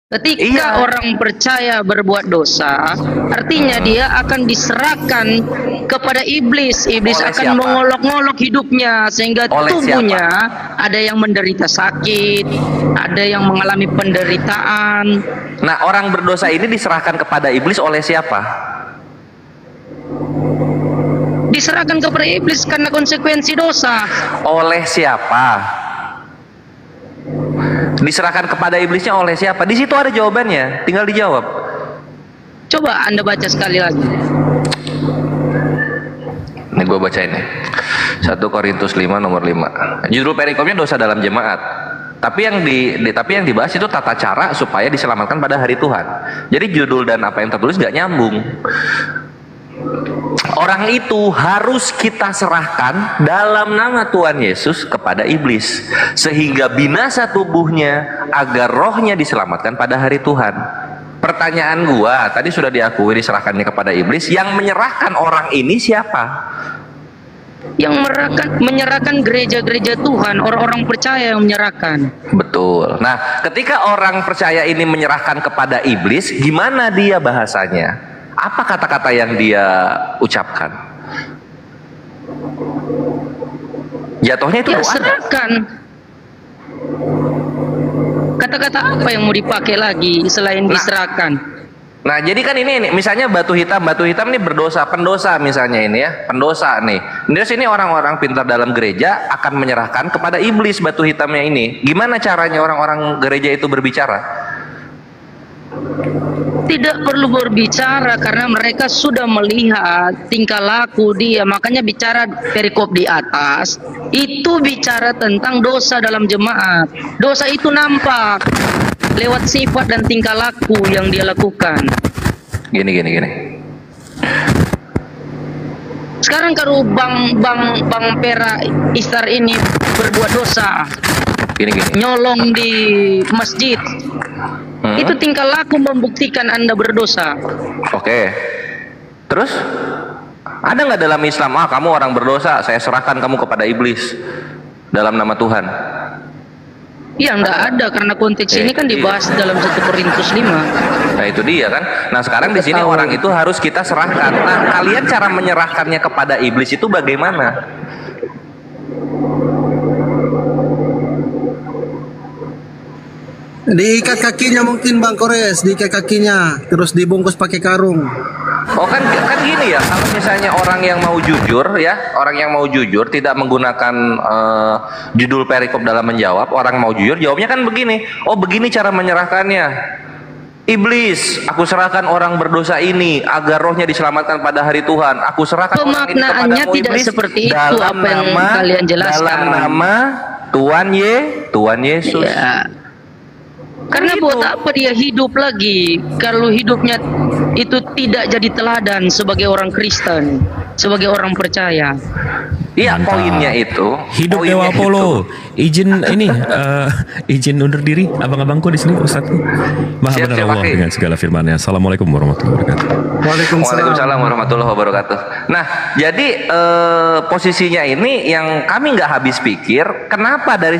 Ketika orang percaya berbuat dosa, artinya dia akan diserahkan kepada iblis. Iblis Oleh akan siapa? mengolok-ngolok hidupnya sehingga Oleh tubuhnya ada yang menderita sakit, ada yang mengalami penderitaan. Nah, orang berdosa ini diserahkan kepada iblis oleh siapa? Diserahkan kepada iblis karena konsekuensi dosa. Oleh siapa? Diserahkan kepada iblisnya oleh siapa? Di situ ada jawabannya, tinggal dijawab. Coba Anda baca sekali lagi. Ini gue baca ini. 1 Korintus 5 nomor 5. Judul perikopnya dosa dalam jemaat. Tapi yang dibahas itu tata cara supaya diselamatkan pada hari Tuhan. Jadi judul dan apa yang tertulis gak nyambung. Orang itu harus kita serahkan dalam nama Tuhan Yesus kepada iblis, sehingga binasa tubuhnya agar rohnya diselamatkan pada hari Tuhan. Pertanyaan gua tadi sudah diakui diserahkannya kepada iblis. Yang menyerahkan orang ini siapa? Yang menyerahkan gereja-gereja Tuhan, orang-orang percaya yang menyerahkan. Betul. Nah, ketika orang percaya ini menyerahkan kepada iblis, gimana dia bahasanya? Apa kata-kata yang dia ucapkan? Jatuhnya itu Ya, serahkan. Kata-kata apa yang mau dipakai lagi selain diserahkan? Nah, jadi kan ini misalnya batu hitam ini berdosa, pendosa misalnya ini ya, pendosa nih. Terus ini orang-orang pintar dalam gereja akan menyerahkan kepada iblis batu hitamnya ini. Gimana caranya orang-orang gereja itu berbicara? Tidak perlu berbicara karena mereka sudah melihat tingkah laku dia. Makanya bicara perikop di atas itu bicara tentang dosa dalam jemaat. Dosa itu nampak lewat sifat dan tingkah laku yang dia lakukan. Gini. Sekarang kalau Bang Pera Istar ini berbuat dosa, Gini. nyolong di masjid, itu tingkah laku membuktikan Anda berdosa. Oke. Terus ada nggak dalam Islam, kamu orang berdosa, saya serahkan kamu kepada iblis dalam nama Tuhan? Ya nggak ada karena konteks ini kan dibahas dalam 1 Korintus 5. Nah itu dia kan. Nah sekarang di sini orang itu harus kita serahkan. Nah kalian cara menyerahkannya kepada iblis itu bagaimana? Diikat kakinya mungkin Bang Kores, diikat kakinya, terus dibungkus pakai karung. Oh kan gini ya, kalau misalnya orang yang mau jujur ya, orang yang mau jujur tidak menggunakan judul perikop dalam menjawab, orang mau jujur jawabnya kan begini, oh begini cara menyerahkannya. Iblis, aku serahkan orang berdosa ini agar rohnya diselamatkan pada hari Tuhan. Aku serahkan orang ini kepadamu, Pemaknaannya tidak iblis, seperti itu dalam apa yang nama, kalian jelaskan. dalam nama Tuhan Yesus. Ya. Karena Gitu. buat apa dia hidup lagi kalau hidupnya itu tidak jadi teladan sebagai orang Kristen, sebagai orang percaya. Iya, poinnya itu. Hidup poinnya Dewa Apollo. itu. Izin ini izin undur diri abang-abangku di sini Ustadz. Maha Siap, benar siap, Allah Aki. dengan segala firman-Nya. Assalamualaikum warahmatullahi wabarakatuh. Waalaikumsalam warahmatullahi wabarakatuh. Nah, jadi posisinya ini yang kami nggak habis pikir, kenapa dari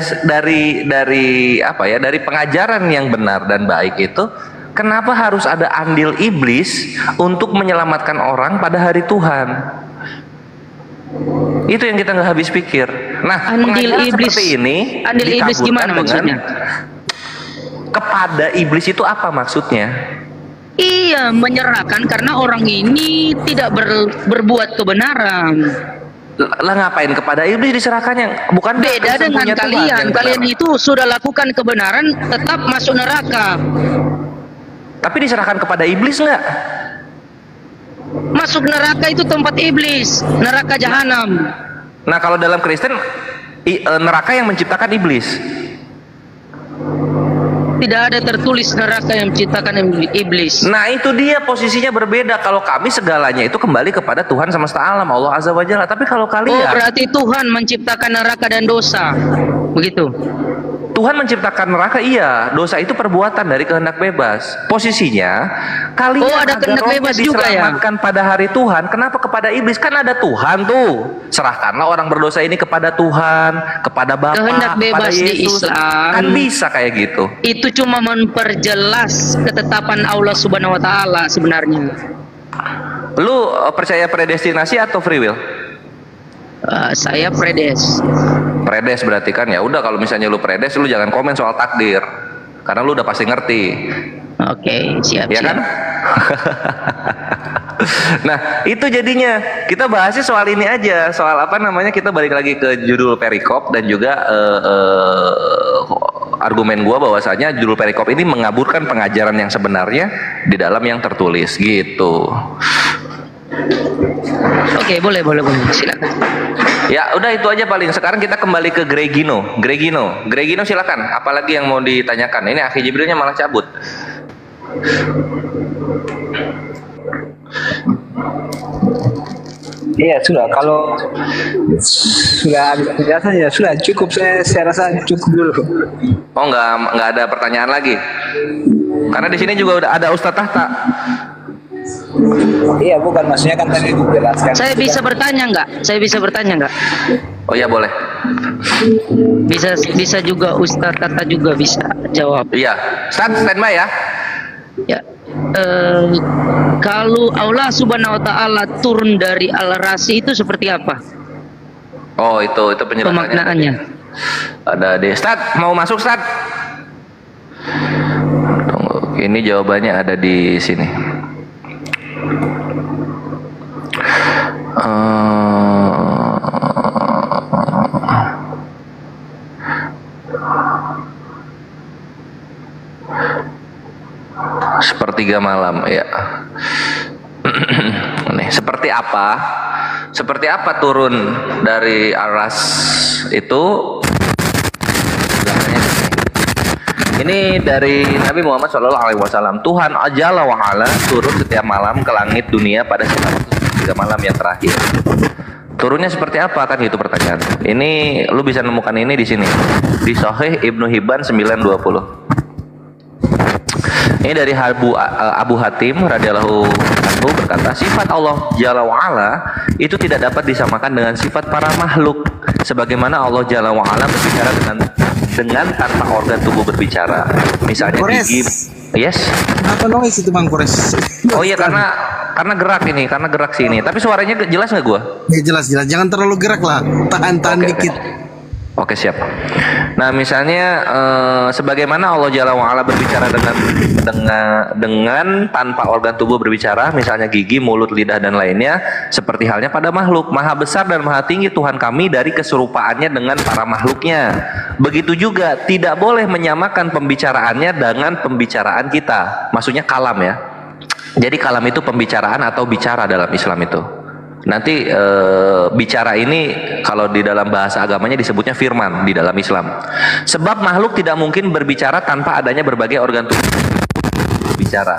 apa ya, dari pengajaran yang benar dan baik itu, kenapa harus ada andil iblis untuk menyelamatkan orang pada hari Tuhan? Itu yang kita nggak habis pikir. Nah, Andil pengajaran iblis, seperti ini andil iblis dikaburkan gimana dengan maksudnya? Kepada iblis itu apa maksudnya? Iya, menyerahkan karena orang ini tidak berbuat kebenaran. Lah ngapain kepada iblis diserahkannya? Bukan Beda dengan sesungguhnya Tuhan kalian. yang Kalian benar. itu sudah lakukan kebenaran, tetap masuk neraka. Tapi diserahkan kepada iblis nggak? Masuk neraka itu tempat iblis, neraka jahanam. Nah kalau dalam Kristen neraka yang menciptakan iblis. Tidak ada tertulis neraka yang menciptakan iblis. Nah itu dia posisinya berbeda. Kalau kami segalanya itu kembali kepada Tuhan semesta alam, Allah Azza wa Jalla. Tapi kalau Oh, kalian, berarti Tuhan menciptakan neraka dan dosa. Begitu. Tuhan menciptakan neraka, iya. Dosa itu perbuatan dari kehendak bebas. Posisinya kalian ada agar kehendak rohnya bebas juga ya? diselamatkan pada hari Tuhan. Kenapa kepada iblis? Kan ada Tuhan tuh. Serahkanlah orang berdosa ini kepada Tuhan, kepada Bapa, Kehendak kepada bebas di Yesus. Islam. Kan bisa kayak gitu. Itu cuma memperjelas ketetapan Allah Subhanahu wa taala sebenarnya. Lu percaya predestinasi atau free will? Saya predes. Predes berarti kan ya udah, kalau misalnya lu predes, lu jangan komen soal takdir. Karena lu udah pasti ngerti. Oke, siap. Ya kan? Nah, itu jadinya kita bahasnya soal ini aja, soal apa namanya, kita balik lagi ke judul perikop dan juga argumen gua bahwasanya judul perikop ini mengaburkan pengajaran yang sebenarnya di dalam yang tertulis gitu. Oke, boleh, silakan. Ya, udah itu aja paling. Sekarang kita kembali ke Gregino silakan. Apalagi yang mau ditanyakan? Ini Akhi Jibrilnya malah cabut. Iya sudah, kalau sudah habis penjelasan ya sudah cukup, saya rasa cukup dulu. Oh, nggak ada pertanyaan lagi. Karena di sini juga udah ada Ustadz Tahta. Iya, bukan, maksudnya kan tadi dijelaskan. Saya bisa bertanya nggak? Oh ya, boleh. Bisa juga Ustadz Tata juga bisa jawab. Iya, standby ya. Ya. Kalau Allah Subhanahu wa taala turun dari Al-Rasi itu seperti apa? Oh, itu penjelasannya. Pemaknaannya. Ada di Stad, mau masuk Stad? Tunggu, ini jawabannya ada di sini. Sepertiga malam ya. Nih, seperti apa turun dari Aras itu? Ini dari Nabi Muhammad SAW. Tuhan Jalla wa Ala turun setiap malam ke langit dunia pada tiga malam yang terakhir. Turunnya seperti apa, kan itu pertanyaan. Ini lu bisa nemukan ini di sini di Sahih Ibnu Hibban 920. Ini dari Abu Hatim radhiyallahu anhu berkata, sifat Allah Jalla wa Ala itu tidak dapat disamakan dengan sifat para makhluk. Sebagaimana Allah Jalla wa Ala berbicara dengan tanpa organ tubuh berbicara. Misalnya gigi. Yes. Apa noise itu Bang Kores? Oh iya, karena gerak ini, karena gerak sini. Tapi suaranya jelas nggak gua? Ya, jelas. Jangan terlalu gerak lah. Tahan dikit. Oke, siap. Nah, misalnya sebagaimana Allah Jalla wa Ala berbicara dengan tanpa organ tubuh berbicara, misalnya gigi, mulut, lidah dan lainnya, seperti halnya pada makhluk. Maha besar dan maha tinggi Tuhan kami dari keserupaannya dengan para makhluknya. Begitu juga tidak boleh menyamakan pembicaraannya dengan pembicaraan kita. Maksudnya kalam ya. Jadi kalam itu pembicaraan atau bicara dalam Islam itu. Nanti bicara ini kalau di dalam bahasa agamanya disebutnya firman di dalam Islam. Sebab makhluk tidak mungkin berbicara tanpa adanya berbagai organ tubuh berbicara.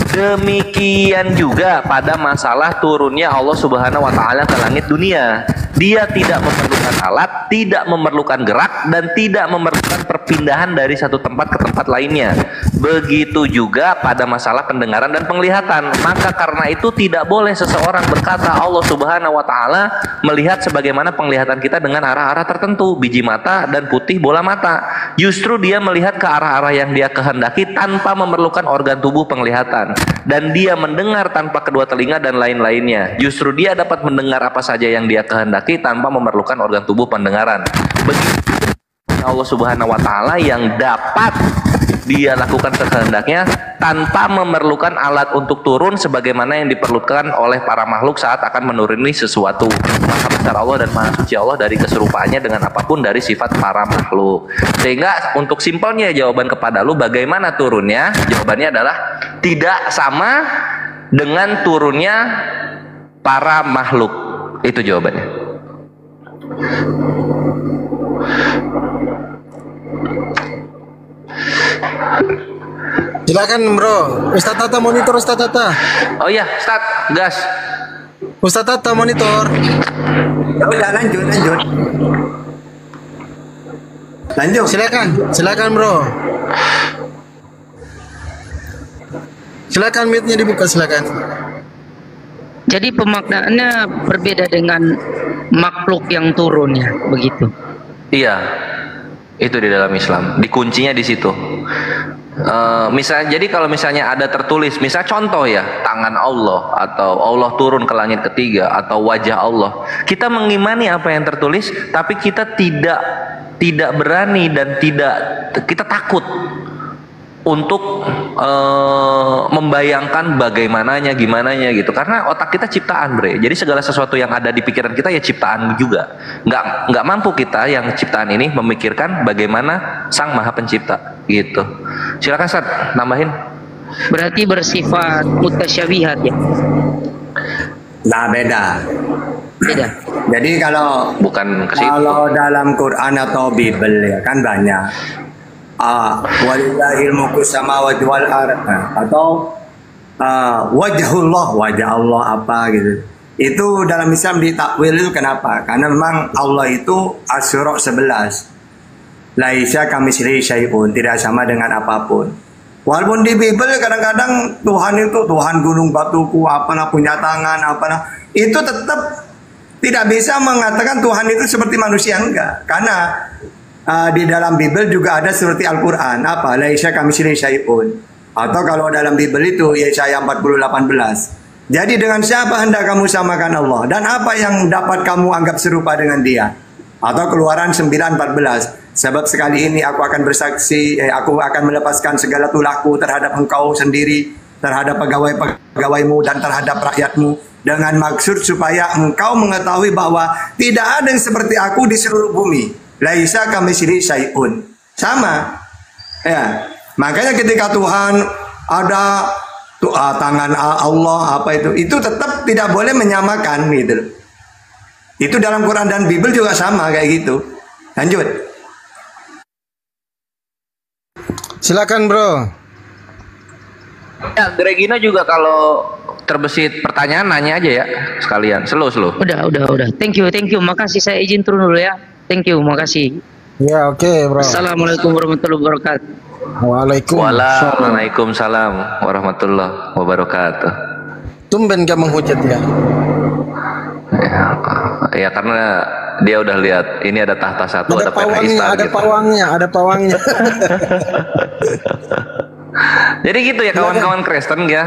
Demikian juga pada masalah turunnya Allah Subhanahu wa taala ke langit dunia. Dia tidak memerlukan alat, tidak memerlukan gerak, dan tidak memerlukan perpindahan dari satu tempat ke tempat lainnya. Begitu juga pada masalah pendengaran dan penglihatan. Maka karena itu tidak boleh seseorang berkata Allah Subhanahu wa taala melihat sebagaimana penglihatan kita dengan arah-arah tertentu, biji mata dan putih bola mata. Justru dia melihat ke arah-arah yang dia kehendaki tanpa memerlukan organ tubuh penglihatan. Dan dia mendengar tanpa kedua telinga dan lain-lainnya. Justru dia dapat mendengar apa saja yang dia kehendaki tanpa memerlukan organ tubuh pendengaran. Begitu Allah Subhanahu wa taala yang dapat dia lakukan kehendaknya tanpa memerlukan alat untuk turun sebagaimana yang diperlukan oleh para makhluk saat akan menuruni sesuatu. Maha besar Allah dan maha suci Allah dari keserupaannya dengan apapun dari sifat para makhluk. Sehingga untuk simpelnya jawaban kepada lu bagaimana turunnya, jawabannya adalah tidak sama dengan turunnya para makhluk. Itu jawabannya. Silakan bro, Ustadz Tata monitor Ustadz Tata. Oh iya, start, gas. Ustadz Tata monitor. Ya udah lanjut. Lanjut. Silakan bro. Silakan mic-nya dibuka, silakan. Jadi pemaknaannya berbeda dengan makhluk yang turun ya, begitu. Iya, itu di dalam Islam. Dikuncinya di situ. Jadi kalau misalnya ada tertulis, misal contoh ya, tangan Allah atau Allah turun ke langit ketiga atau wajah Allah, kita mengimani apa yang tertulis, tapi kita tidak berani dan kita takut untuk membayangkan bagaimananya, gimananya gitu. Karena otak kita ciptaan, Bre. Jadi segala sesuatu yang ada di pikiran kita ya ciptaan juga. Nggak mampu kita yang ciptaan ini memikirkan bagaimana Sang Maha Pencipta gitu. Silakan Ustaz, nambahin. Berarti bersifat mutasyabihat ya. Nah, beda. Beda. Jadi kalau Bukan ke situ. kalau dalam Quran atau Bible ya kan banyak. Walillahil mulku samawati wal ardh, atau wajah Allah apa gitu. Itu dalam Islam ditakwil itu kenapa? Karena memang Allah itu Asy-Syura 11. Laisa kamitslihi syai'un, tidak sama dengan apapun. Walaupun di Bible kadang-kadang Tuhan itu Tuhan gunung batuku, apalah punya tangan, apalah, itu tetap tidak bisa mengatakan Tuhan itu seperti manusia, enggak. Karena di dalam Bible juga ada seperti Al-Quran, apa? Laisa kamitslihi syai'un. Atau kalau dalam Bible itu Yesaya 40:18. Jadi dengan siapa hendak kamu samakan Allah? Dan apa yang dapat kamu anggap serupa dengan Dia? Atau Keluaran 9:14. Sebab sekali ini aku akan bersaksi, aku akan melepaskan segala tulahku terhadap engkau sendiri, terhadap pegawai-pegawaimu dan terhadap rakyatmu, dengan maksud supaya engkau mengetahui bahwa tidak ada yang seperti aku di seluruh bumi. Laisa kamitslihi syai'un. Sama. Ya. Makanya ketika Tuhan ada tangan Allah apa itu tetap tidak boleh menyamakan gitu. Itu dalam Quran dan Bible juga sama kayak gitu. Lanjut. Silakan bro. Ya, Gregina juga kalau terbesit pertanyaan nanya aja ya sekalian. Slow. Udah. Thank you. Makasih, saya izin turun dulu ya. Thank you, makasih. Ya oke, bro. Assalamualaikum warahmatullahi wabarakatuh. Waalaikumsalam warahmatullahi wabarakatuh. Tumben gak menghujat ya? Ya karena dia udah lihat ini ada tahta satu, ada pawangnya, ada pawangnya. Jadi gitu ya kawan-kawan Kristen ya.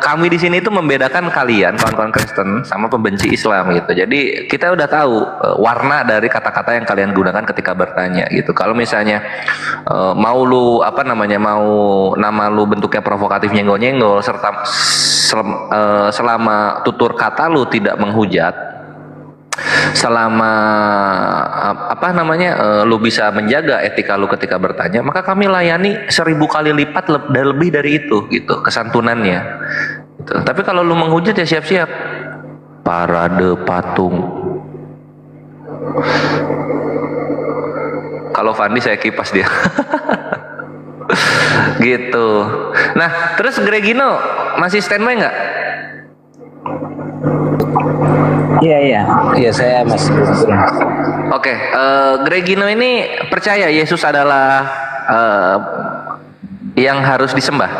Kami di sini itu membedakan kalian kawan-kawan Kristen sama pembenci Islam gitu. Jadi kita udah tahu warna dari kata-kata yang kalian gunakan ketika bertanya gitu. Kalau misalnya mau nama lu bentuknya provokatif nyenggol-nyenggol serta selama tutur kata lu tidak menghujat, selama lu bisa menjaga etika lu ketika bertanya, maka kami layani 1000 kali lipat lebih dari itu gitu kesantunannya gitu. Tapi kalau lu menghujat ya siap-siap parade patung. Kalau Fandi saya kipas dia. Gitu. Nah terus Gregino masih standby nggak? Iya saya masih belum. Oke, Gregino ini percaya Yesus adalah yang harus disembah.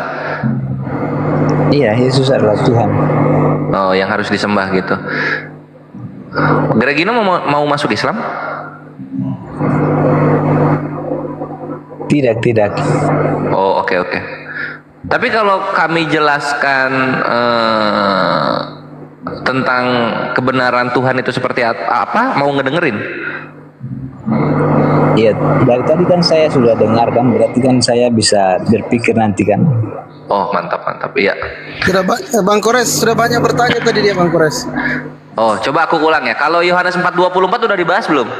Iya, Yesus adalah Tuhan. Oh, yang harus disembah gitu. Gregino mau masuk Islam? Tidak. Oh, oke. Tapi kalau kami jelaskan tentang kebenaran Tuhan itu seperti apa, mau ngedengerin? Iya, dari tadi kan saya sudah dengar kan, berarti kan saya bisa berpikir nanti kan. Oh, mantap, iya. Bang Kores sudah banyak bertanya tadi dia Bang Kores. Oh, coba aku ulang ya. Kalau Yohanes 4:24 udah dibahas belum?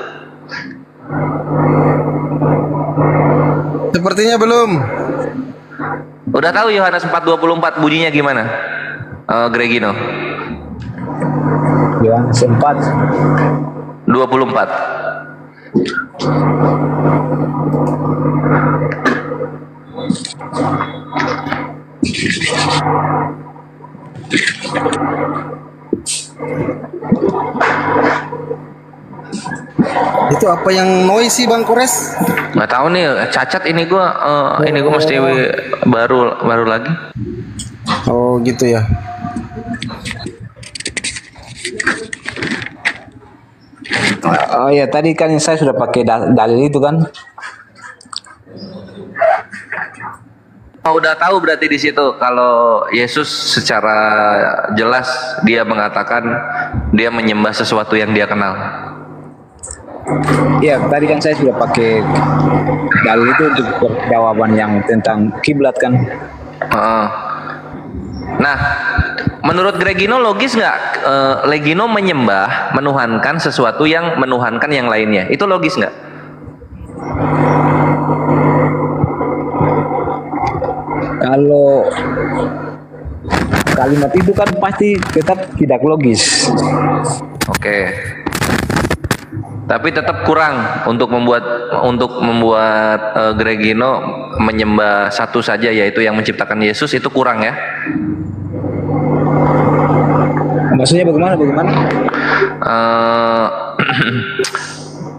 Sepertinya belum. Udah tahu Yohanes 4:24 bunyinya gimana? Gregino. Yohanes 4:24. Itu apa yang noisy Bang Kores? Nggak tahu nih, cacat ini gua mesti baru lagi. Oh gitu ya. Oh ya, tadi kan saya sudah pakai dalil itu kan. Oh, udah tahu berarti di situ kalau Yesus secara jelas dia mengatakan dia menyembah sesuatu yang dia kenal. Iya, tadi kan saya sudah pakai dalil itu untuk jawaban yang tentang kiblat kan. Nah, menurut Gregino logis nggak Legino menyembah, menuhankan sesuatu yang menuhankan yang lainnya? Itu logis nggak? Kalau kalimat itu kan pasti tetap tidak logis. Oke. Tapi tetap kurang untuk membuat Gregino menyembah satu saja, yaitu yang menciptakan Yesus, itu kurang ya? Maksudnya bagaimana?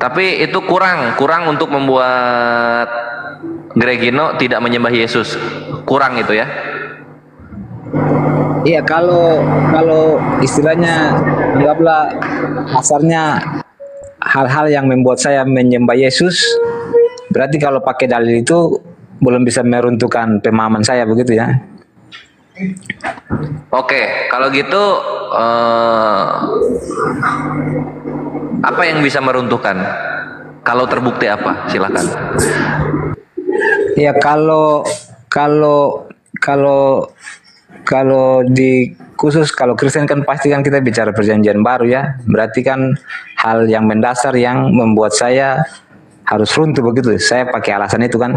Tapi itu kurang untuk membuat Gregino tidak menyembah Yesus, kurang itu ya? Iya, kalau istilahnya anggaplah dasarnya hal-hal yang membuat saya menyembah Yesus, berarti kalau pakai dalil itu belum bisa meruntuhkan pemahaman saya, begitu ya? Oke, kalau gitu apa yang bisa meruntuhkan? Kalau terbukti apa? Silakan. Ya, kalau di khusus kalau Kristen kan pasti kan kita bicara perjanjian baru ya. Berarti kan hal yang mendasar yang membuat saya harus runtuh begitu. Saya pakai alasan itu kan.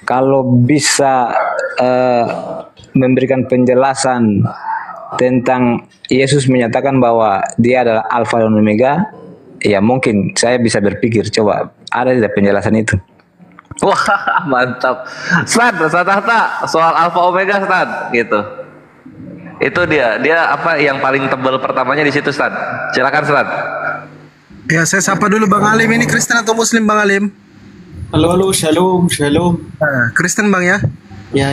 Kalau bisa memberikan penjelasan tentang Yesus menyatakan bahwa dia adalah Alfa dan Omega, ya mungkin saya bisa berpikir coba ada tidak penjelasan itu. Wah, mantap. Stan, Hatta, soal Alfa Omega, Stan, gitu. Itu dia apa yang paling tebal pertamanya di situ, Stan. Silakan, Stan. Ya, saya sapa dulu Bang Alim. Ini Kristen atau Muslim Bang Alim? Halo, shalom. Kristen Bang ya? Ya.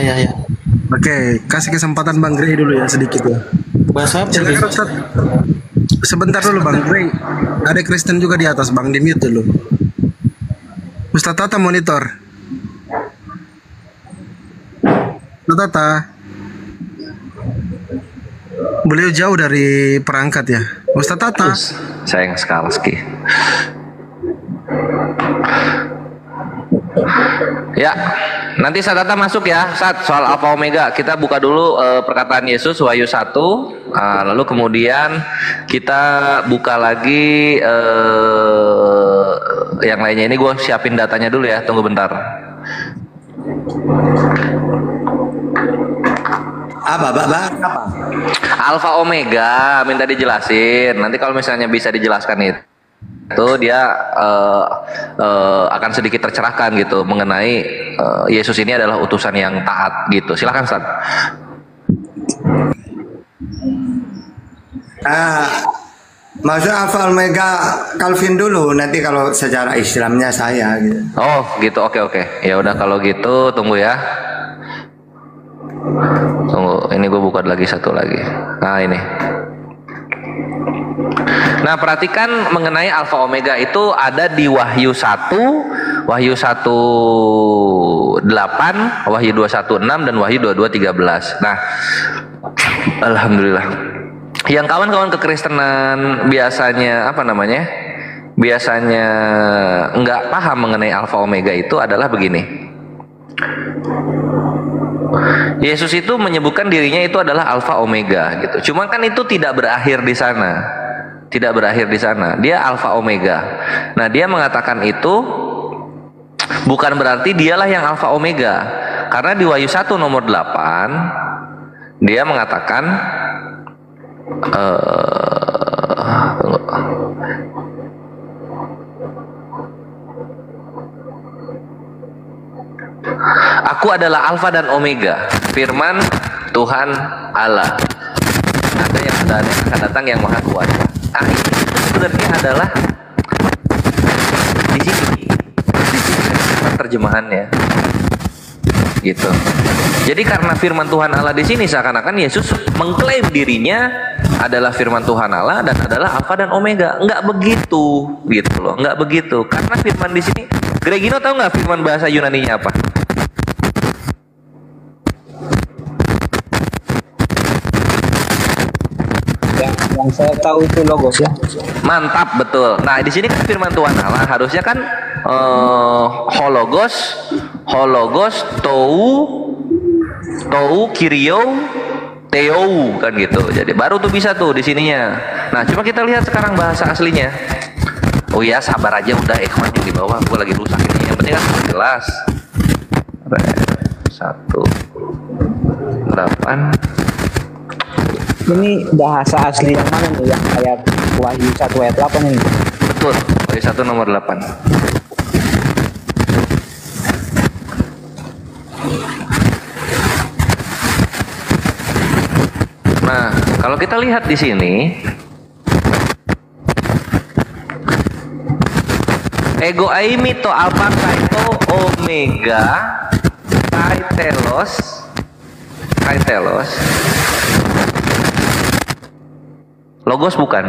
Oke, kasih kesempatan Bang Grey dulu ya sedikit ya. Bahasa apa? Silakan Ustaz. Sebentar dulu Bang Grey. Ada Kristen juga di atas Bang, di mute dulu. Ustaz Tata monitor. Ustaz Tata. Beliau jauh dari perangkat ya. Ustaz Tata. Sayang sekali. Ya, nanti Ustaz Tata masuk ya, soal Alfa Omega. Kita buka dulu perkataan Yesus Wahyu 1, lalu kemudian kita buka lagi yang lainnya. Ini gue siapin datanya dulu ya, tunggu bentar. Apa? Alfa Omega minta dijelasin. Nanti kalau misalnya bisa dijelaskan itu dia akan sedikit tercerahkan gitu mengenai Yesus ini adalah utusan yang taat gitu. Silakan Ustaz. Maksud Alfa Omega Calvin dulu, nanti kalau secara Islamnya saya gitu. Oh gitu, oke. Ya udah kalau gitu tunggu ya. Tunggu, ini gue buka lagi satu lagi. Nah ini. Nah perhatikan mengenai Alfa Omega itu ada di Wahyu 1, Wahyu 1:8, Wahyu 2:1:6 dan Wahyu 22:13. Nah, alhamdulillah. Yang kawan-kawan kekristenan biasanya biasanya nggak paham mengenai Alfa Omega itu adalah begini. Yesus itu menyebutkan dirinya itu adalah Alfa Omega gitu. Cuma kan itu tidak berakhir di sana. Tidak berakhir di sana. Dia Alfa Omega. Nah, dia mengatakan itu bukan berarti dialah yang Alfa Omega. Karena di Wahyu 1 nomor 8 dia mengatakan Aku adalah Alfa dan Omega, firman Tuhan Allah. Ada yang akan datang yang maha kuasa. Nah, ini sebenarnya adalah terjemahannya. Gitu. Jadi karena firman Tuhan Allah di sini seakan-akan Yesus mengklaim dirinya adalah firman Tuhan Allah dan adalah Alfa dan Omega. Enggak begitu, gitu loh. Enggak begitu. Karena firman di sini, Gregino tahu nggak firman bahasa Yunaninya apa? Yang saya tahu itu logos ya. Mantap, betul. Nah, di sini kan firman Tuhan Allah harusnya kan hologos, tou, kirio, theou kan gitu. Jadi baru tuh bisa tuh di sininya. Nah, coba kita lihat sekarang bahasa aslinya. Oh ya, sabar aja udah ikhwan yang di bawah, gue lagi rusak ini. Yang penting kan jelas. 1:8. Ini bahasa asli yang mana nih? Yang ayat Wahyu 1 ayat 8 ini? Betul, Wahyu 1 nomor 8. Nah, kalau kita lihat di sini, ego aimi to alpha kaito omega kaitelos. Logos bukan?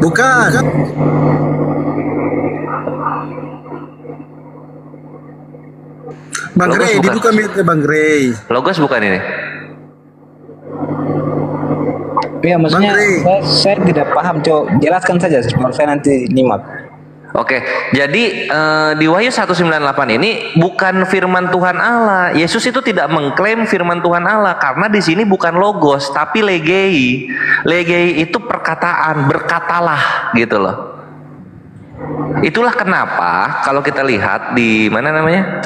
Bukan. Bang Logos Ray, bukan. dibuka miliknya Bang Ray. Logos bukan ini? Ya, maksudnya Bang Ray. saya tidak paham, Cok. Jelaskan saja supaya saya nanti nyimak. Oke, jadi di Wahyu 1:9-8 ini bukan firman Tuhan Allah. Yesus itu tidak mengklaim firman Tuhan Allah karena di sini bukan logos tapi legei. Legei itu perkataan, berkatalah gitu loh. Itulah kenapa kalau kita lihat di mana namanya?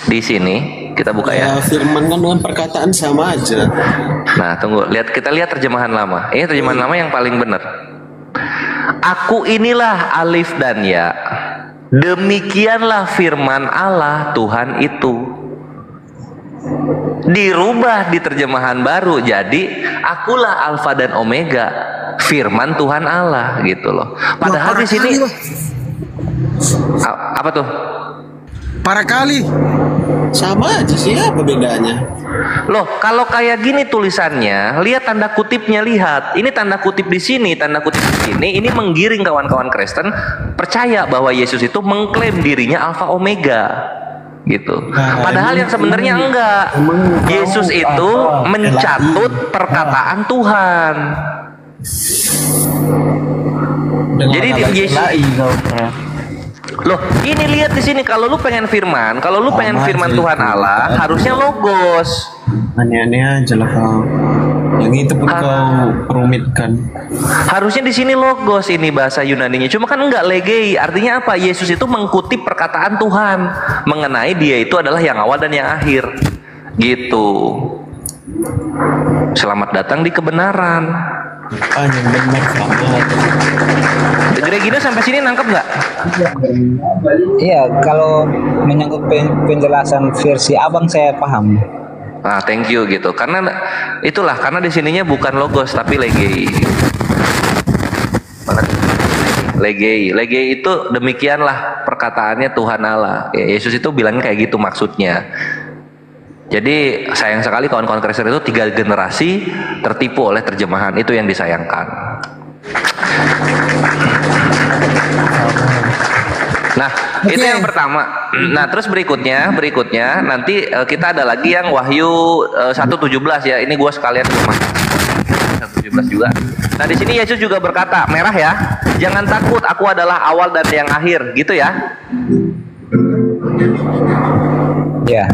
Di sini kita buka ya. Ya, firman kan dengan perkataan sama aja. Nah, tunggu, kita lihat terjemahan lama. Ini terjemahan lama yang paling benar. Aku inilah Alif dan Ya. Demikianlah firman Allah Tuhan itu. Dirubah di terjemahan baru jadi akulah Alfa dan Omega, firman Tuhan Allah gitu loh. Padahal di sini apa tuh? Para kali. Sama aja sih, apa bedanya? Loh, kalau kayak gini tulisannya, lihat tanda kutipnya, lihat. Ini tanda kutip di sini, tanda kutip di sini. Ini menggiring kawan-kawan Kristen percaya bahwa Yesus itu mengklaim dirinya Alfa Omega. Gitu. Padahal yang sebenarnya enggak. Yesus itu mencatut perkataan Tuhan. Jadi Yesus Loh, ini lihat di sini, kalau lu pengen firman, kalau lu pengen firman Tuhan Allah, harusnya logos. Aneh-aneh aja lah kau. Yang itu pun kau rumitkan. Harusnya di sini logos ini bahasa Yunaninya. Cuma kan enggak, legei. Artinya apa? Yesus itu mengutip perkataan Tuhan mengenai dia itu adalah yang awal dan yang akhir. Gitu. Selamat datang di kebenaran. Yang benar sama. Gregino sampai sini nangkep nggak? Iya, kalau menyangkut penjelasan versi abang saya paham. Nah, thank you gitu. Karena itulah, karena di sininya bukan logos tapi legei. Mana? Legei. Legei itu demikianlah perkataannya Tuhan Allah. Ya, Yesus itu bilangnya kayak gitu maksudnya. Jadi sayang sekali kawan-kawan Kristen itu 3 generasi tertipu oleh terjemahan, itu yang disayangkan. Nah, itu yang pertama. Nah, terus berikutnya nanti kita ada lagi yang Wahyu 1:17 ya. Ini gua sekalian cuma 1:17 juga. Nah, di sini Yesus juga berkata, merah ya, jangan takut, aku adalah awal dan yang akhir, gitu ya. Ya.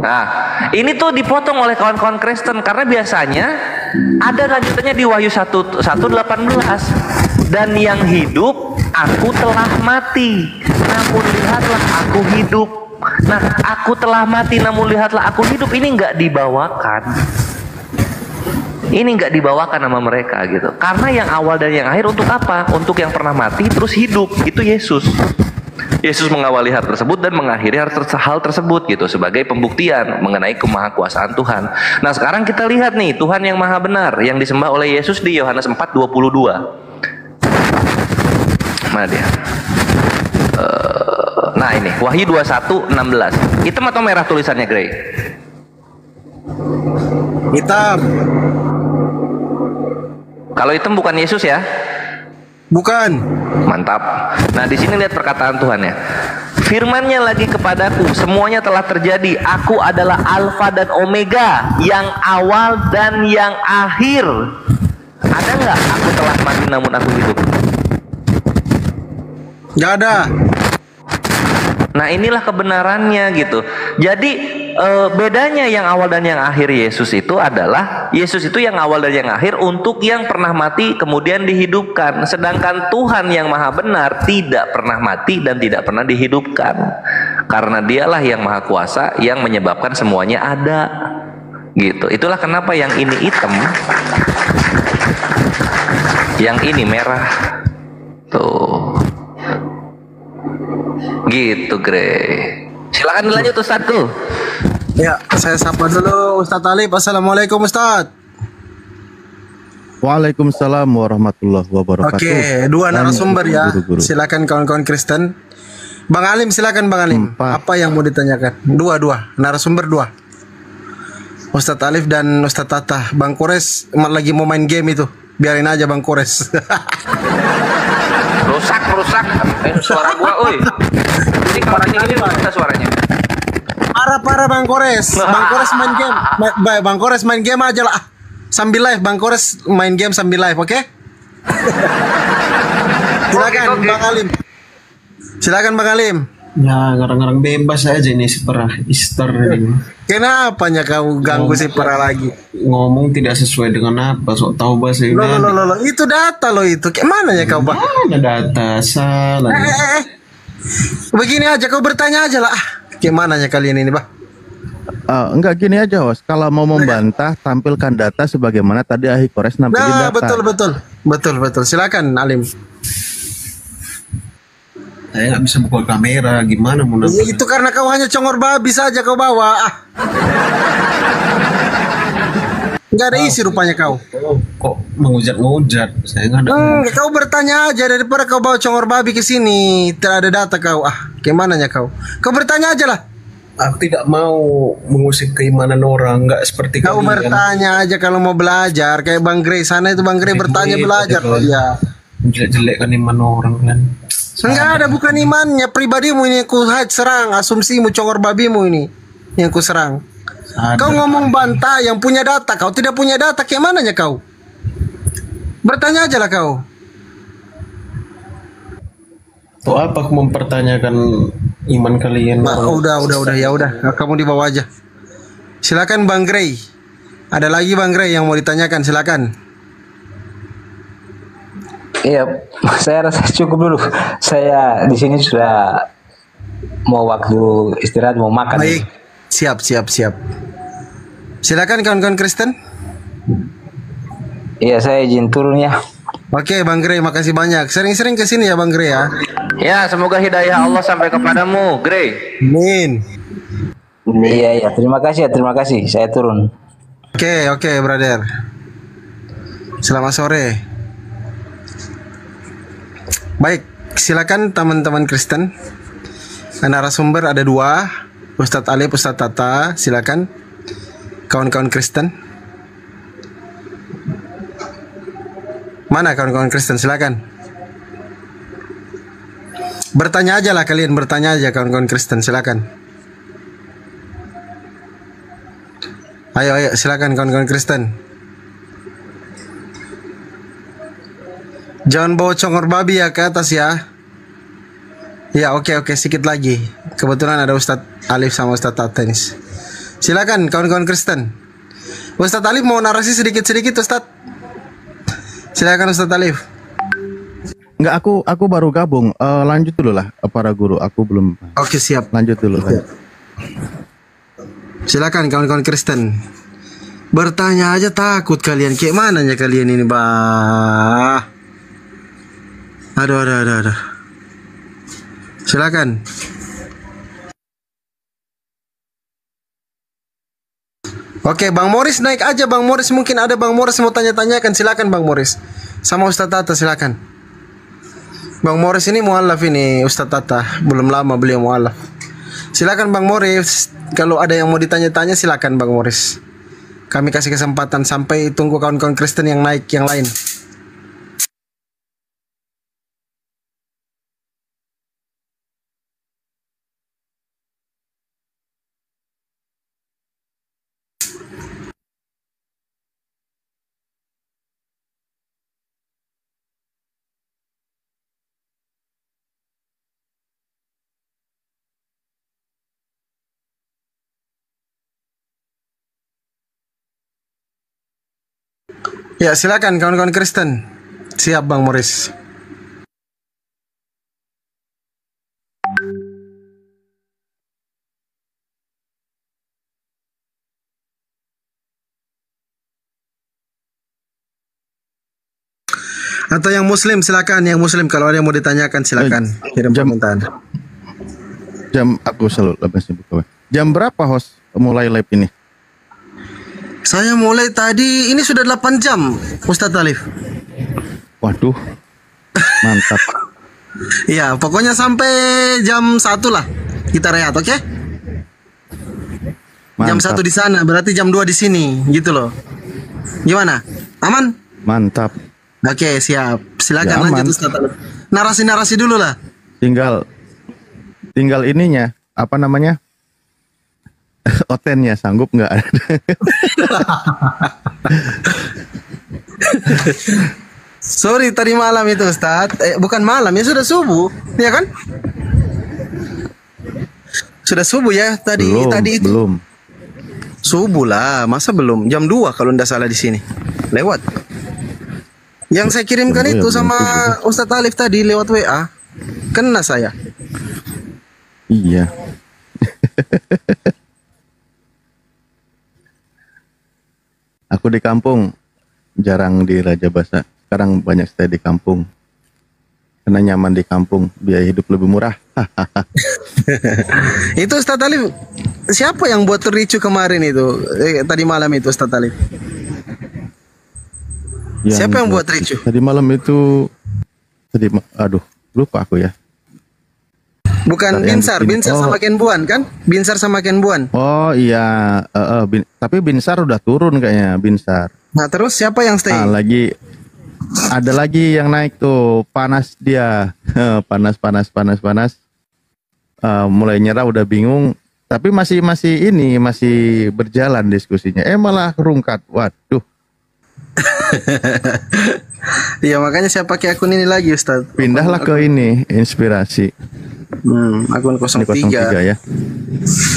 Nah, ini tuh dipotong oleh kawan-kawan Kristen karena biasanya ada lanjutannya di Wahyu 1:18. Dan yang hidup aku telah mati, namun lihatlah aku hidup. Nah, aku telah mati namun lihatlah aku hidup, ini nggak dibawakan. Ini nggak dibawakan sama mereka gitu. Karena yang awal dan yang akhir untuk apa? Untuk yang pernah mati terus hidup, itu Yesus. Yesus mengawali hal tersebut dan mengakhiri hal tersebut gitu sebagai pembuktian mengenai kemahakuasaan Tuhan. Nah, sekarang kita lihat nih Tuhan yang maha benar yang disembah oleh Yesus di Yohanes 4:22. Mana dia? Nah ini Wahyu 21:16. Hitam atau merah tulisannya, Grey? Hitam. Kalau hitam bukan Yesus ya? Bukan. Mantap. Nah di sini lihat perkataan Tuhan ya. Firman-Nya lagi kepadaku, semuanya telah terjadi. Aku adalah Alfa dan Omega, yang awal dan yang akhir. Ada nggak aku telah mati namun aku hidup? Nggak ada. Nah inilah kebenarannya gitu. Jadi bedanya yang awal dan yang akhir Yesus itu adalah Yesus itu yang awal dan yang akhir untuk yang pernah mati kemudian dihidupkan. Sedangkan Tuhan yang maha benar tidak pernah mati dan tidak pernah dihidupkan. Karena dialah yang maha kuasa yang menyebabkan semuanya ada. Gitu. Itulah kenapa yang ini hitam, yang ini merah. Tuh. Gitu, Grey. Silakan dilanjut Ustadku. Ya, saya sapa dulu Ustadz Alif. Assalamualaikum Ustadz. Waalaikumsalam warahmatullahi wabarakatuh. Oke, dua narasumber ya. Guru-guru. Silakan kawan-kawan Kristen. Bang Alim, silakan Bang Alim. Apa yang mau ditanyakan? Dua narasumber dua. Ustadz Alif dan Ustadz Tata. Bang Kores lagi mau main game itu. Biarin aja Bang Kores. rusak suara gua, oi. Jadi kalau ini rusak suaranya. Parah Bang Kores. Bang Kores main game. Bang Kores main game aja lah. Sambil live Bang Kores main game sambil live, oke? Silakan Oke. Bang Alim. Silakan Bang Alim. Ya, ngarang-ngarang bebas aja nih si perah Easter ini. Kenapanya kau ganggu si para lagi? Ngomong tidak sesuai dengan apa, sok tahu bahasa Loh, Yunani. itu data loh itu. Kayak mana ya kau, Bang? Mana data salah. Begini aja kau bertanya aja lah. Kayak mana ya kalian ini, Bang? Enggak gini aja, Host. Kalau mau membantah, tampilkan data sebagaimana tadi Ahi Kores nampilin Nah, data. betul. Silakan Alim. Saya nggak bisa buka kamera, gimana mau Ya, nampilin? itu karena kau hanya congor babi saja kau bawa. Nggak ada isi rupanya kau. Kok mengujat-ngujat? Saya nggak ada. Kau bertanya aja daripada kau bawa congor babi ke sini. Tidak ada data kau. Gimana ya kau? Kau bertanya aja lah. Aku tidak mau mengusik keimanan orang, nggak seperti Kau kalian. bertanya aja kalau mau belajar. Kayak Bang Grey sana itu Bang Grey bertanya belajar. Iya. Jelek-jelekkan iman orang kan. Enggak ada, bukan imannya, pribadimu ini ku serang, asumsimu congor babimu ini yang ku serang. Kau ngomong bantah yang punya data, kau tidak punya data, kayak mananya kau? Bertanya aja lah kau. Tuh apa aku mempertanyakan iman kalian? Udah, ya udah, kamu dibawa aja. Silakan Bang Grey. Ada lagi Bang Grey yang mau ditanyakan, silakan. Iya, saya rasa cukup dulu. Saya di sini sudah mau waktu istirahat, mau makan. Baik, siap. Silakan kawan-kawan Kristen. Iya, saya izin turun ya. Oke, Bang Grey, makasih banyak. Sering-sering ke sini ya, Bang Grey ya. Ya, semoga hidayah Allah sampai kepadamu, Grey. Amin. Iya, terima kasih. Saya turun. Oke, brother. Selamat sore. Baik, silakan teman-teman Kristen. Narasumber ada dua, Ustadz Alif, Ustadz Tata. Silakan kawan-kawan Kristen. Mana kawan-kawan Kristen? Silakan. Bertanya aja lah kalian, bertanya aja kawan-kawan Kristen. Silakan. Ayo, silakan kawan-kawan Kristen. Jangan bawa congor babi ya ke atas ya. Ya, oke, sedikit lagi. Kebetulan ada Ustadz Alif sama Ustadz Tata. Silakan kawan-kawan Kristen. Ustadz Alif mau narasi sedikit-sedikit Ustadz. Silakan Ustadz Alif. Enggak, aku baru gabung. Lanjut dulu lah para guru. Aku belum. Oke, siap. Lanjut dulu. Silakan kawan-kawan Kristen. Bertanya aja takut kalian. Kayak mananya kalian ini, bah? Aduh. Silakan. Oke, Bang Morris naik aja. Bang Morris, mungkin ada Bang Morris mau tanya-tanyakan. Silakan Bang Morris. Sama Ustadz Tata, silakan. Bang Morris ini mualaf ini Ustadz Tata, belum lama beliau mualaf. Silakan Bang Morris, kalau ada yang mau ditanya-tanya silakan Bang Morris. Kami kasih kesempatan sampai tunggu kawan-kawan Kristen yang naik yang lain. Ya silakan kawan-kawan Kristen. Siap Bang Morris. Atau yang Muslim silakan, yang Muslim kalau ada yang mau ditanyakan silakan kirim permintaan. Jam aku selalu lebih sibuk. Jam berapa host mulai live ini? Saya mulai tadi, ini sudah 8 jam Ustadz Alif. Waduh, mantap. Iya, pokoknya sampai jam 1 lah kita rehat, oke? Jam 1 di sana, berarti jam 2 di sini, gitu loh. Gimana? Aman? Mantap. Oke, siap. Silakan Ya, lanjut Ustadz Alif. Narasi-narasi dulu lah. Tinggal ininya, apa namanya? Otennya sanggup nggak? Sorry tadi malam itu Ustadz, bukan malam ya, sudah subuh, ya kan? Sudah subuh ya tadi itu. Belum. Subuh lah, masa belum? Jam 2 kalau ndak salah di sini. Lewat. Yang saya kirimkan itu sama Ustadz Alif tadi lewat WA. Kena saya. Iya. Aku di kampung, jarang di Raja Basa. Sekarang banyak stay di kampung. Karena nyaman di kampung, biaya hidup lebih murah. Itu Ustadz Alif, siapa yang buat ricu kemarin itu? Tadi malam itu Ustadz Alif. Siapa yang buat ricu? Tadi malam itu, lupa aku ya. Bukan Binsar sama Ken Buan kan? Binsar sama Ken Buan. Oh iya, tapi Binsar udah turun kayaknya, Binsar. Nah terus siapa yang stay? Ada lagi yang naik tuh, panas dia, panas. Mulai nyerah, udah bingung, tapi masih berjalan diskusinya. Malah rungkat, waduh. Iya makanya saya pakai akun ini lagi Ustaz. Pindahlah ke ini, inspirasi. Akun 03 ya.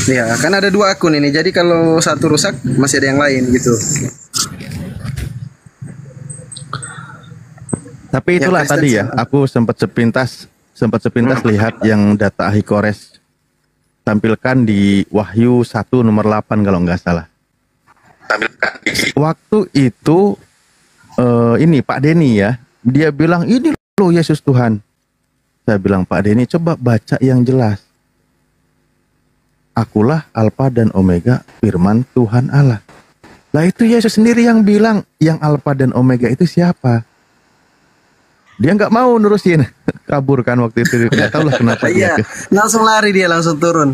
Iya, kan ada 2 akun ini. Jadi kalau satu rusak masih ada yang lain gitu. Tapi itulah ya, tadi ya, aku sempat sepintas lihat yang data Ahikores tampilkan di Wahyu 1 nomor 8 kalau nggak salah. Waktu itu ini Pak Denny ya, dia bilang ini loh Yesus Tuhan. Saya bilang, Pak Denny coba baca yang jelas. Akulah Alfa dan Omega, firman Tuhan Allah. Lah itu Yesus sendiri yang bilang, yang Alfa dan Omega itu siapa? Dia nggak mau nurusin, kabur kan waktu itu. Nggak tahu lah kenapa. Iya, langsung lari dia, langsung turun.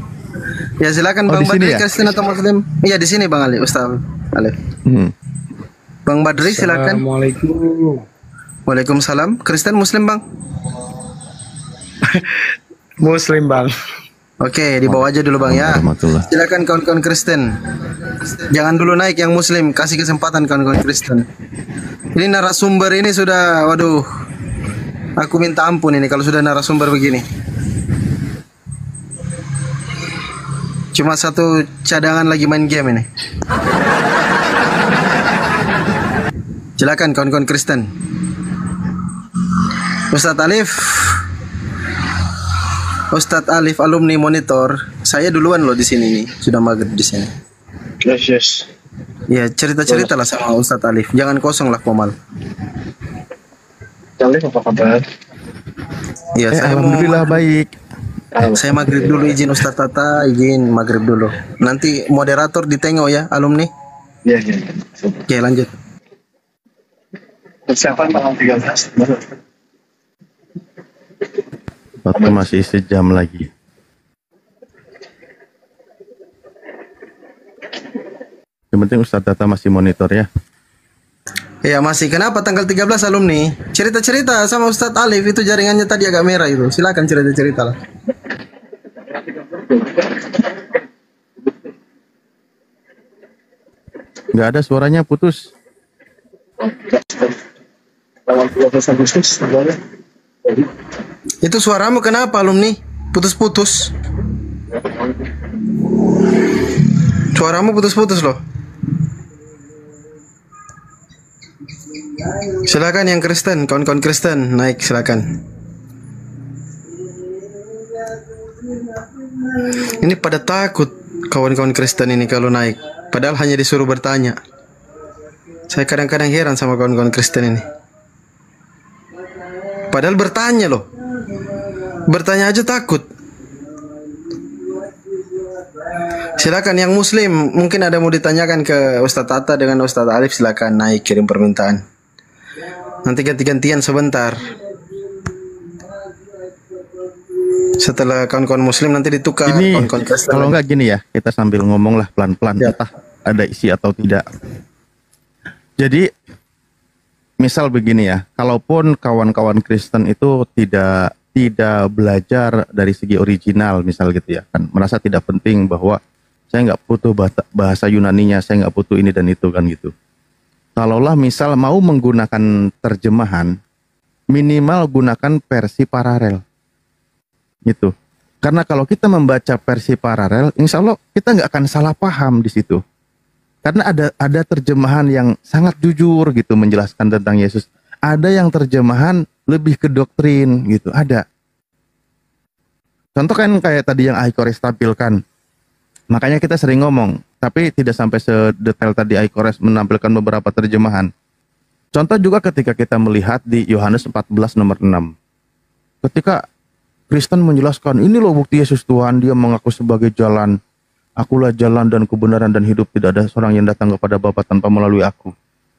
Ya silakan Bang Badri, Kristen atau Muslim? Iya di sini Bang Ali, Ustaz Alif. Bang Badri silakan. Assalamualaikum. Waalaikumsalam. Kristen Muslim Bang? Muslim Bang. Oke, dibawa aja dulu Bang ya. Silakan kawan-kawan Kristen. Jangan dulu naik yang Muslim, kasih kesempatan kawan-kawan Kristen. Ini narasumber ini sudah, waduh. Aku minta ampun ini kalau sudah narasumber begini. Cuma satu cadangan lagi main game ini. Silakan kawan-kawan Kristen. Ustadz Alif alumni monitor. Saya duluan loh di sini nih, sudah maghrib di sini. Yes. Ya cerita-cerita lah sama Ustadz Alif. Jangan kosong lah Komal. Alif apa kabar? Ya saya alhamdulillah baik. Saya maghrib dulu, izin Ustadz Tata, izin maghrib dulu. Nanti moderator ditengok ya alumni. Iya. Oke lanjut. Persiapan tanggal 13. Waktu masih sejam lagi. Yang penting Ustadz Tata masih monitor ya. Ya masih. Kenapa tanggal 13 alumni? Cerita-cerita sama Ustadz Alif itu jaringannya tadi agak merah itu. Silakan cerita-cerita lah. Nggak ada suaranya, putus. Itu suaramu kenapa alumni? Putus-putus. Suaramu putus-putus loh. Silakan yang Kristen, kawan-kawan Kristen naik silakan. Ini pada takut kawan-kawan Kristen ini kalau naik. Padahal hanya disuruh bertanya. Saya kadang-kadang heran sama kawan-kawan Kristen ini. Padahal bertanya loh. Bertanya aja takut. Silakan yang Muslim, mungkin ada mau ditanyakan ke Ustadz Tata dengan Ustadz Alif, silakan naik kirim permintaan. Nanti ganti-gantian sebentar. Setelah kawan-kawan Muslim nanti ditukar. Ini kawan-kawan Kristen. kalau nggak gini ya, kita sambil ngomong lah pelan-pelan, entah ada isi atau tidak. Jadi misal begini ya, kalaupun kawan-kawan Kristen itu tidak belajar dari segi original, misal gitu ya, kan merasa tidak penting bahwa saya nggak butuh bahasa Yunaninya, saya nggak butuh ini dan itu kan gitu. Kalaulah misal mau menggunakan terjemahan, minimal gunakan versi paralel, gitu. Karena kalau kita membaca versi paralel, insya Allah kita nggak akan salah paham di situ. Karena ada terjemahan yang sangat jujur gitu menjelaskan tentang Yesus. Ada yang terjemahan lebih ke doktrin gitu, ada. Contoh kan kayak tadi yang Aikores tampilkan. Makanya kita sering ngomong, tapi tidak sampai sedetail tadi Aikores menampilkan beberapa terjemahan. Contoh juga ketika kita melihat di Yohanes 14 nomor 6. Ketika Kristen menjelaskan, ini loh bukti Yesus Tuhan, dia mengaku sebagai jalan. Akulah jalan dan kebenaran dan hidup, tidak ada seorang yang datang kepada Bapa tanpa melalui aku.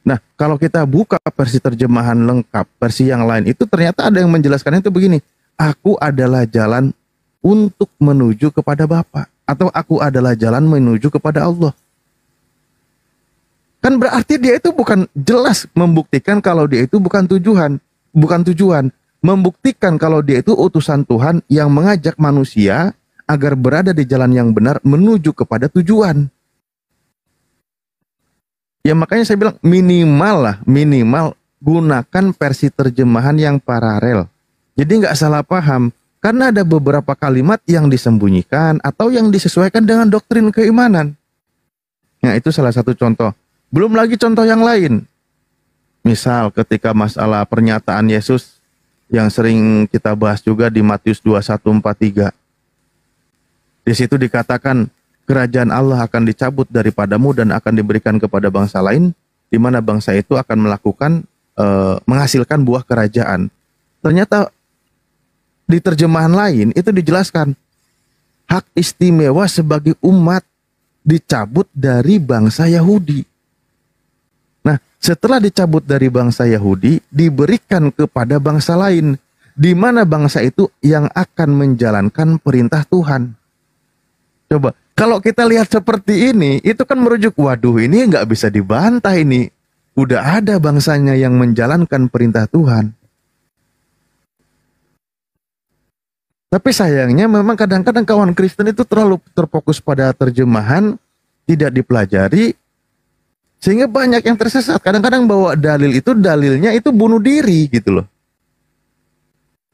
Nah, kalau kita buka versi terjemahan lengkap, versi yang lain, itu ternyata ada yang menjelaskan itu begini. Aku adalah jalan untuk menuju kepada Bapa. Atau aku adalah jalan menuju kepada Allah. Kan berarti dia itu bukan jelas membuktikan kalau dia itu bukan tujuan. Membuktikan kalau dia itu utusan Tuhan yang mengajak manusia agar berada di jalan yang benar menuju kepada tujuan. Ya makanya saya bilang minimal gunakan versi terjemahan yang paralel. Jadi nggak salah paham. Karena ada beberapa kalimat yang disembunyikan atau yang disesuaikan dengan doktrin keimanan. Nah itu salah satu contoh. Belum lagi contoh yang lain. Misal ketika masalah pernyataan Yesus yang sering kita bahas juga di Matius 21:43. Di situ dikatakan kerajaan Allah akan dicabut daripadamu dan akan diberikan kepada bangsa lain, di mana bangsa itu akan menghasilkan buah kerajaan. Ternyata di terjemahan lain itu dijelaskan hak istimewa sebagai umat dicabut dari bangsa Yahudi. Nah, setelah dicabut dari bangsa Yahudi, diberikan kepada bangsa lain, di mana bangsa itu yang akan menjalankan perintah Tuhan. Coba, kalau kita lihat seperti ini, itu kan merujuk, waduh ini nggak bisa dibantah ini. Udah ada bangsanya yang menjalankan perintah Tuhan. Tapi sayangnya memang kadang-kadang kawan Kristen itu terlalu terfokus pada terjemahan, tidak dipelajari, sehingga banyak yang tersesat. Kadang-kadang bawa dalilnya itu bunuh diri gitu loh.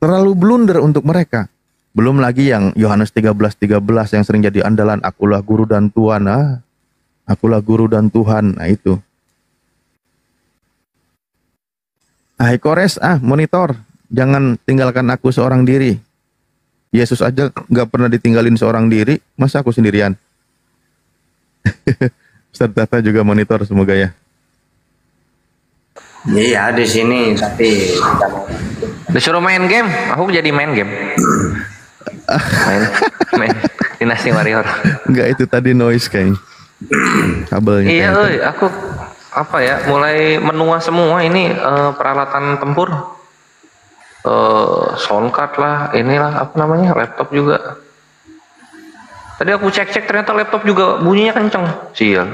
Terlalu blunder untuk mereka. Belum lagi yang Yohanes 13:13 yang sering jadi andalan, akulah guru dan Tuhan. Akulah guru dan Tuhan. Nah itu. Aikores, monitor. Jangan tinggalkan aku seorang diri. Yesus aja nggak pernah ditinggalin seorang diri, masa aku sendirian? Ustadz Tata juga monitor semoga ya. Iya di sini tapi Disuruh main game, aku jadi main game. main Dynasty Warrior. Enggak, itu tadi noise kayaknya. Kabelnya. Iya, aku mulai menua semua ini peralatan tempur. soundcard lah, inilah apa namanya, laptop juga. Tadi aku cek-cek ternyata laptop juga bunyinya kenceng. Sial.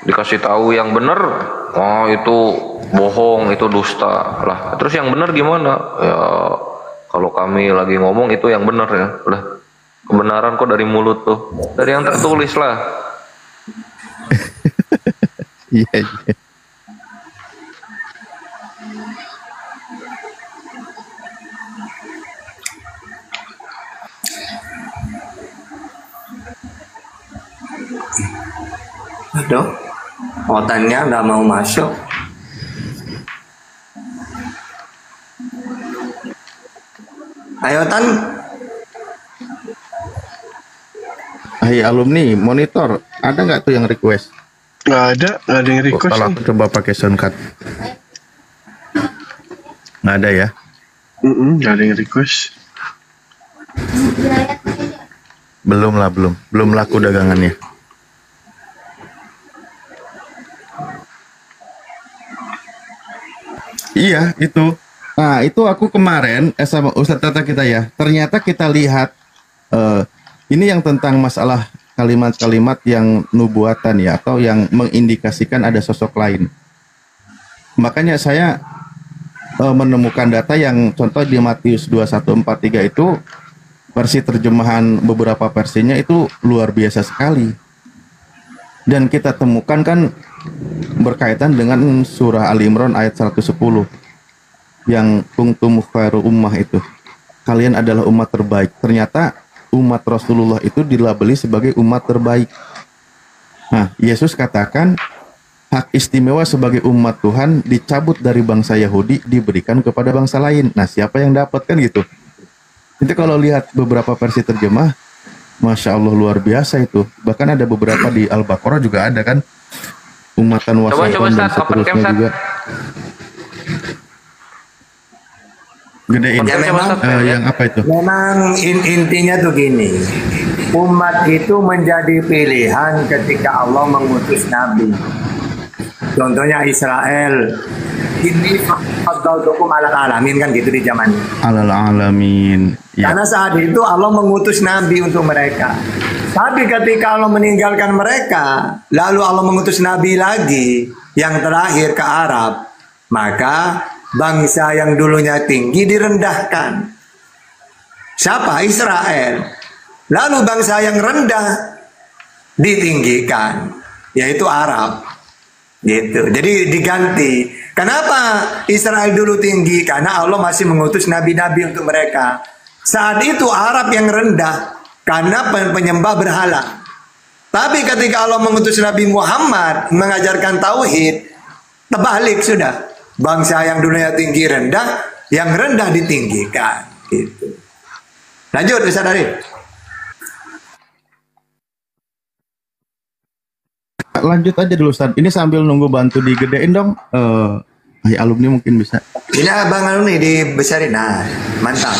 Dikasih tahu yang bener, oh itu bohong, itu dusta lah. Terus yang bener gimana? Ya kalau kami lagi ngomong itu yang bener ya. Lah kebenaran kok dari mulut tuh, dari yang tertulis lah. Iya, iya. Aduh, otaknya nggak mau masuk. Ayo Tan, Hai alumni, monitor, ada nggak tuh yang request? Nggak ada yang request Kalau nih. aku coba pakai soundcard. Nggak ada ya? Nggak ada yang request. Belum lah, belum laku dagangannya. Iya, itu. Nah, itu aku kemarin sama Ustadz Tata kita ya. Ternyata kita lihat ini yang tentang masalah kalimat-kalimat yang nubuatan ya, atau yang mengindikasikan ada sosok lain. Makanya saya menemukan data yang contoh di Matius 21:43 itu versi terjemahan beberapa versinya itu luar biasa sekali. Dan kita temukan kan berkaitan dengan surah Ali Imran ayat 110 yang kuntum khairu ummah itu. Kalian adalah umat terbaik. Ternyata umat Rasulullah itu dilabeli sebagai umat terbaik. Nah, Yesus katakan hak istimewa sebagai umat Tuhan dicabut dari bangsa Yahudi diberikan kepada bangsa lain. Nah, siapa yang dapat kan gitu? Itu kalau lihat beberapa versi terjemah, Masya Allah luar biasa itu. Bahkan ada beberapa di Al-Baqarah juga ada kan, umatan wasai'un dan seterusnya juga. Gedein. Ya memang, yang apa itu? memang intinya tuh gini. Umat itu menjadi pilihan ketika Allah mengutus Nabi. Contohnya Israel. Ini faddaltukum alal alamin kan gitu di zamannya. Alal alamin. Ya. Karena saat itu Allah mengutus Nabi untuk mereka. Tapi ketika Allah meninggalkan mereka, lalu Allah mengutus Nabi lagi yang terakhir ke Arab, maka bangsa yang dulunya tinggi direndahkan. Siapa? Israel. Lalu bangsa yang rendah ditinggikan, yaitu Arab. Gitu. Jadi diganti. Kenapa Israel dulu tinggi? Karena Allah masih mengutus nabi-nabi untuk mereka. Saat itu Arab yang rendah karena penyembah berhala. Tapi ketika Allah mengutus Nabi Muhammad mengajarkan tauhid, terbalik sudah. Bangsa yang dulunya tinggi rendah, yang rendah ditinggikan. Gitu. Lanjut Ustaz Arif. Lanjut aja dulu Ustaz. Ini sambil nunggu bantu digedein dong. Alumni mungkin bisa. Ini abang alumni dibesarin. Nah, mantap.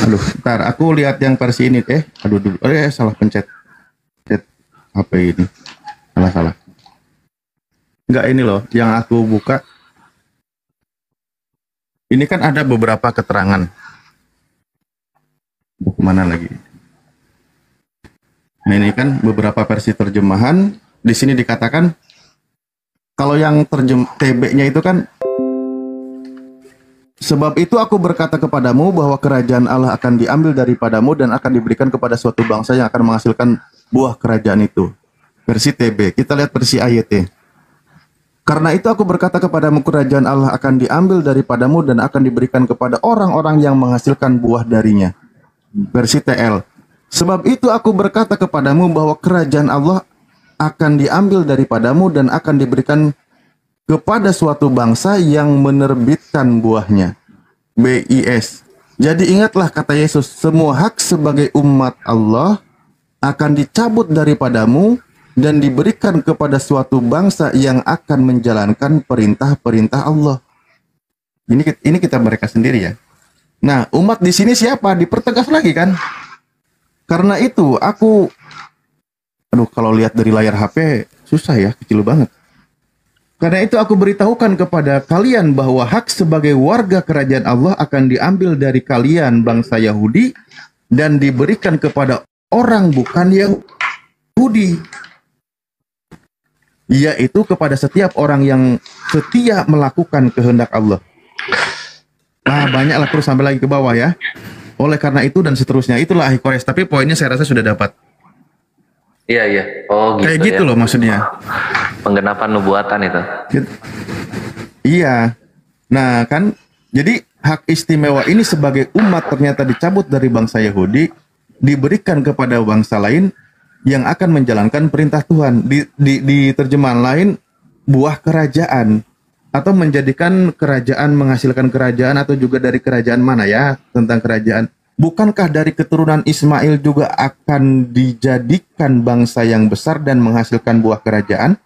Aduh, ntar aku lihat yang versi ini. Aduh dulu. Salah pencet. HP ini. Salah. Enggak, ini loh yang aku buka. Ini kan ada beberapa keterangan. Kemana lagi? Nah, ini kan beberapa versi terjemahan. Di sini dikatakan kalau yang TB-nya itu kan, sebab itu aku berkata kepadamu bahwa kerajaan Allah akan diambil daripadamu dan akan diberikan kepada suatu bangsa yang akan menghasilkan buah kerajaan itu. Versi TB. Kita lihat versi AYT. Karena itu aku berkata kepadamu kerajaan Allah akan diambil daripadamu dan akan diberikan kepada orang-orang yang menghasilkan buah darinya. Versi TL. Sebab itu aku berkata kepadamu bahwa kerajaan Allah akan diambil daripadamu dan akan diberikan kepada suatu bangsa yang menerbitkan buahnya. BIS. Jadi ingatlah kata Yesus, semua hak sebagai umat Allah akan dicabut daripadamu dan diberikan kepada suatu bangsa yang akan menjalankan perintah-perintah Allah. Ini kita mereka sendiri ya. Nah, umat di sini siapa? Dipertegas lagi kan? Karena itu aduh kalau lihat dari layar HP susah ya, kecil banget. Karena itu aku beritahukan kepada kalian bahwa hak sebagai warga kerajaan Allah akan diambil dari kalian bangsa Yahudi dan diberikan kepada orang bukan Yahudi, yaitu kepada setiap orang yang setia melakukan kehendak Allah. Nah, banyaklah terus sampai lagi ke bawah ya. Oleh karena itu dan seterusnya, itulah Ahikores. Tapi poinnya saya rasa sudah dapat. Iya. Oh gitu. Kayak gitu ya. loh maksudnya. Penggenapan nubuatan itu. Iya. Nah kan, jadi hak istimewa ini sebagai umat ternyata dicabut dari bangsa Yahudi, diberikan kepada bangsa lain yang akan menjalankan perintah Tuhan. Di terjemahan lain, buah kerajaan. Atau menjadikan kerajaan, menghasilkan kerajaan, atau juga dari kerajaan mana ya, tentang kerajaan. Bukankah dari keturunan Ismail juga akan dijadikan bangsa yang besar dan menghasilkan buah kerajaan?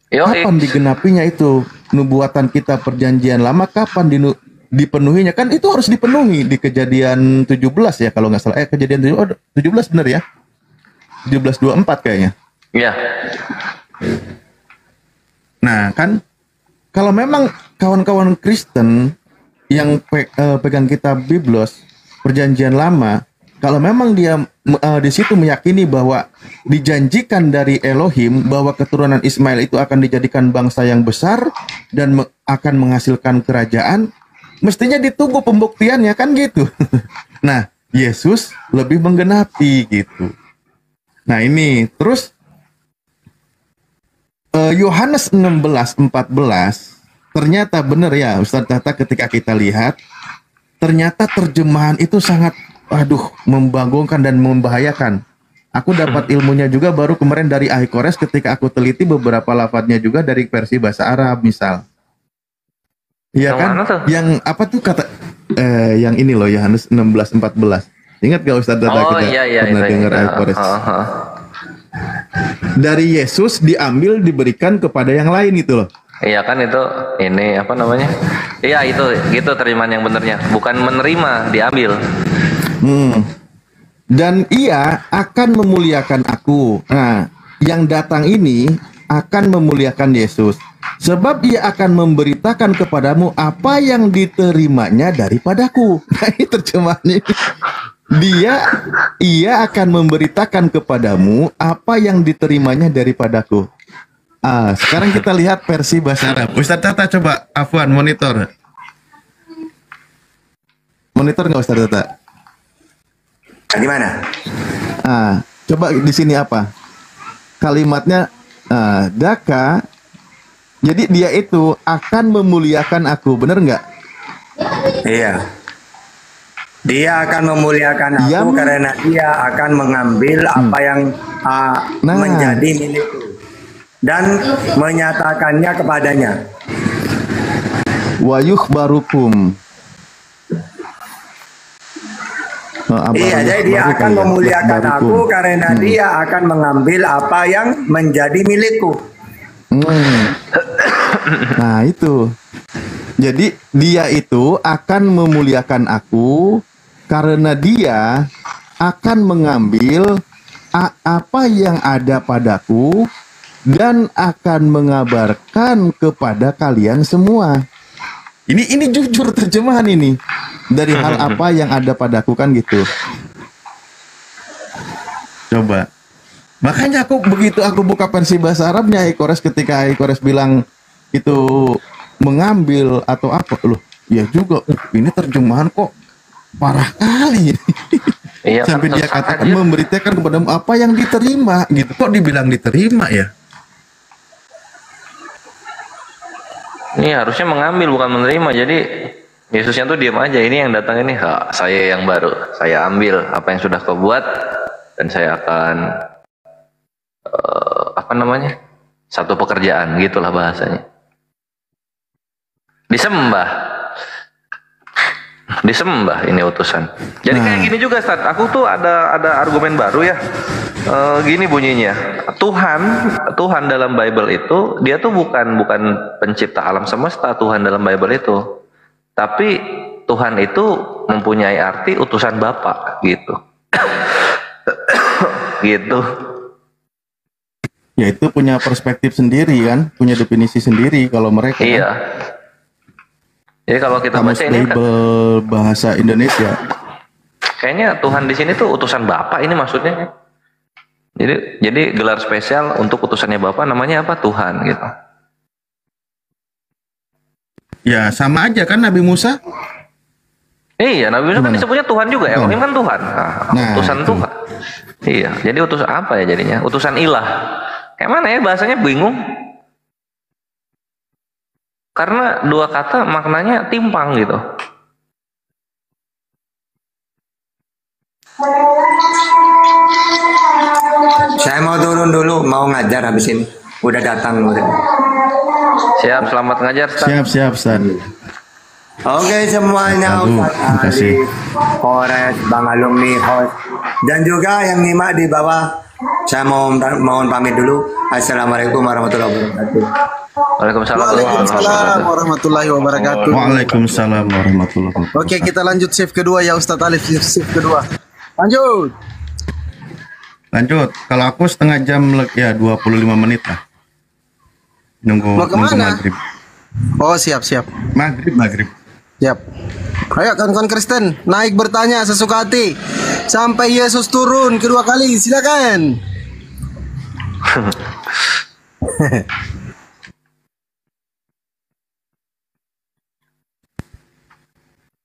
Kapan digenapinya itu? Nubuatan kita perjanjian lama kapan dipenuhinya? Kan itu harus dipenuhi di Kejadian 17 ya kalau nggak salah. Kejadian 17 benar ya? 17:24 kayaknya. Iya. Nah kan, kalau memang kawan-kawan Kristen yang pegang kitab Biblos perjanjian lama, kalau memang dia di situ meyakini bahwa dijanjikan dari Elohim bahwa keturunan Ismail itu akan dijadikan bangsa yang besar dan akan menghasilkan kerajaan, mestinya ditunggu pembuktiannya kan gitu. Nah, Yesus lebih menggenapi gitu. Nah ini terus Yohanes 16:14 ternyata benar ya Ustadz Tata, ketika kita lihat ternyata terjemahan itu sangat membangunkan dan membahayakan. Aku dapat ilmunya juga baru kemarin dari Ahikores ketika aku teliti beberapa lafadznya juga dari versi bahasa Arab misal. Iya kan? Yang apa tuh kata yang ini loh Yohanes 16:14. Ingat gak Ustadz Tata kita pernah dengar Ahikores? Dari Yesus diambil diberikan kepada yang lain gitu loh. Iya kan itu ini apa namanya? Iya itu gitu terjemahan yang benernya, bukan menerima, diambil. Dan ia akan memuliakan aku. Nah, yang datang ini akan memuliakan Yesus, sebab ia akan memberitakan kepadamu apa yang diterimanya daripadaku. Nah, ini terjemahannya. Ia akan memberitakan kepadamu apa yang diterimanya daripadaku. Sekarang kita lihat versi bahasa Arab. Ustadz Tata coba, Afwan, monitor. Monitor nggak Ustadz Tata? Gimana? Coba di sini apa? Kalimatnya Daka. Jadi dia itu akan memuliakan aku, bener nggak? Iya. Dia akan memuliakan aku karena dia akan mengambil apa yang menjadi milikku dan menyatakannya kepadanya. Wayuh barukum. Iya, jadi dia akan memuliakan aku karena dia akan mengambil apa yang menjadi milikku. Nah itu. Jadi dia itu akan memuliakan aku karena dia akan mengambil apa yang ada padaku dan akan mengabarkan kepada kalian semua. Ini jujur terjemahan ini. Dari hal apa yang ada padaku kan gitu. Coba. Makanya begitu aku buka versi bahasa Arabnya Ahikores, ketika Ahikores bilang itu mengambil atau apa, loh ya juga ini terjemahan kok parah kali. Iya, sampai dia katakan memberitakan kepadamu apa yang diterima gitu. Kok dibilang diterima ya? Ini harusnya mengambil bukan menerima. Jadi Yesusnya tuh diam aja. Ini yang datang ini, saya yang baru. Saya ambil apa yang sudah kau buat dan saya akan apa namanya? Satu pekerjaan gitulah bahasanya. Disembah ini utusan. Jadi kayak gini juga Ustaz. Aku tuh ada argumen baru ya. Gini bunyinya. Tuhan dalam Bible itu dia tuh bukan pencipta alam semesta. Tuhan dalam Bible itu. Tapi Tuhan itu mempunyai arti utusan Bapa gitu. Gitu. Ya itu punya perspektif sendiri kan, punya definisi sendiri kalau mereka. Iya. Kan? Jadi kalau kita Kamus baca ini kan, Bible bahasa Indonesia. kayaknya Tuhan di sini tuh utusan Bapa ini maksudnya. Jadi gelar spesial untuk utusannya Bapa namanya apa? Tuhan gitu. Ya sama aja kan Nabi Musa. Iya, Nabi Musa kan disebutnya Tuhan juga. Elohim kan Tuhan. Nah, utusan itu. Tuhan. Iya, jadi utusan apa ya jadinya? Utusan ilah. Kayak mana ya bahasanya bingung. Karena dua kata maknanya timpang gitu. Saya mau turun dulu, mau ngajar habis ini. Udah datang murid. Siap, selamat ngajar, Ustaz. Siap, Stan. Oke semuanya, Aduh, Ustaz makasih. Ali, Kores, Bang Alumni, host, dan juga yang nyimak di bawah. Saya mohon pamit dulu. Assalamualaikum warahmatullahi wabarakatuh. Waalaikumsalam. Waalaikumsalam warahmatullahi wabarakatuh. Waalaikumsalam warahmatullahi wabarakatuh. Oke, kita lanjut shift kedua ya Ustadz Alif, shift kedua. Lanjut. Lanjut. Kalau aku setengah jam ya 25 menit lah. Nunggu Mau kemana? maghrib. Oh, siap. Maghrib. Siap. Ayo kawan-kawan Kristen, naik bertanya sesuka hati sampai Yesus turun kedua kali. Silakan.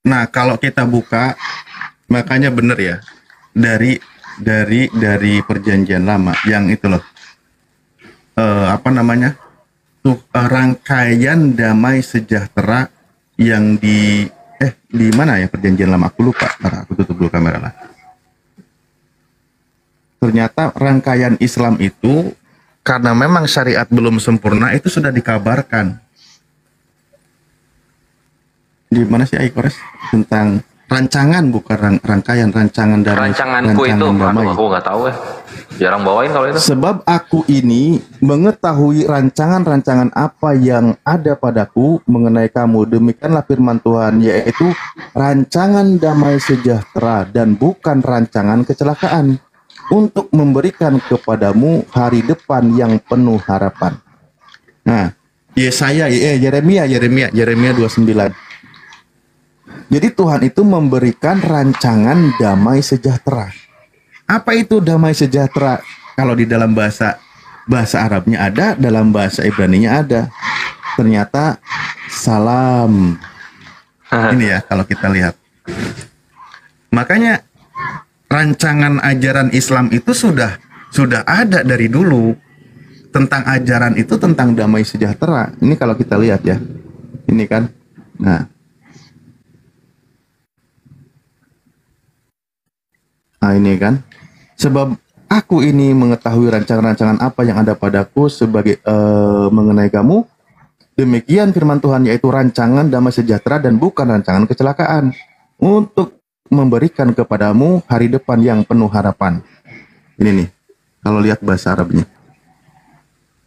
Nah, kalau kita buka, makanya bener ya, dari perjanjian lama yang itu loh, apa namanya, tuh rangkaian damai sejahtera yang di mana ya perjanjian lama, aku lupa. Ntar aku tutup dulu kamera lah. Ternyata rangkaian Islam itu karena memang syariat belum sempurna itu sudah dikabarkan. Di mana sih Aikores tentang rancangan, bukan rangkaian, rancangan damai. Rancanganku itu, aduh, aku nggak tahu ya. Jarang bawain kalau itu. Sebab aku ini mengetahui rancangan-rancangan apa yang ada padaku mengenai kamu. Demikianlah firman Tuhan, yaitu rancangan damai sejahtera dan bukan rancangan kecelakaan, untuk memberikan kepadamu hari depan yang penuh harapan. Nah, Yeremia 29. Jadi Tuhan itu memberikan rancangan damai sejahtera. Apa itu damai sejahtera? Kalau di dalam bahasa Arabnya ada, dalam bahasa Ibraninya ada. Ternyata salam. Ini ya kalau kita lihat. Makanya rancangan ajaran Islam itu sudah ada dari dulu. Tentang ajaran itu, tentang damai sejahtera. Ini kalau kita lihat ya. Ini kan. Nah, ini kan. Sebab aku ini mengetahui rancangan-rancangan apa yang ada padaku sebagai mengenai kamu. Demikian firman Tuhan, yaitu rancangan damai sejahtera dan bukan rancangan kecelakaan, untuk memberikan kepadamu hari depan yang penuh harapan. Ini nih, kalau lihat bahasa Arabnya.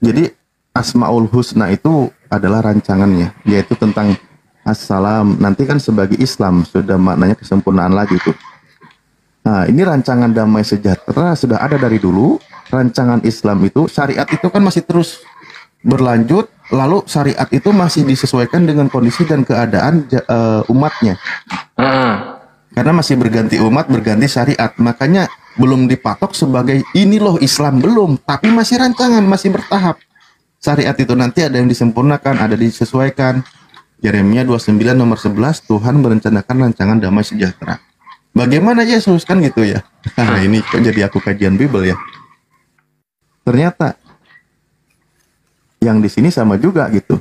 Jadi Asmaul Husna itu adalah rancangannya, yaitu tentang Assalam. Nanti kan sebagai Islam sudah maknanya kesempurnaan lagi tuh. Nah, ini rancangan damai sejahtera sudah ada dari dulu. Rancangan Islam itu, syariat itu kan masih terus berlanjut. Lalu syariat itu masih disesuaikan dengan kondisi dan keadaan umatnya. Karena masih berganti umat, berganti syariat. Makanya belum dipatok sebagai ini loh Islam, belum. Tapi masih rancangan, masih bertahap. Syariat itu nanti ada yang disempurnakan, ada disesuaikan. Yeremia 29 nomor 11, Tuhan merencanakan rancangan damai sejahtera. Bagaimana Yesus kan gitu ya. Nah, ini kok jadi aku kajian Bible ya. Ternyata yang di sini sama juga gitu.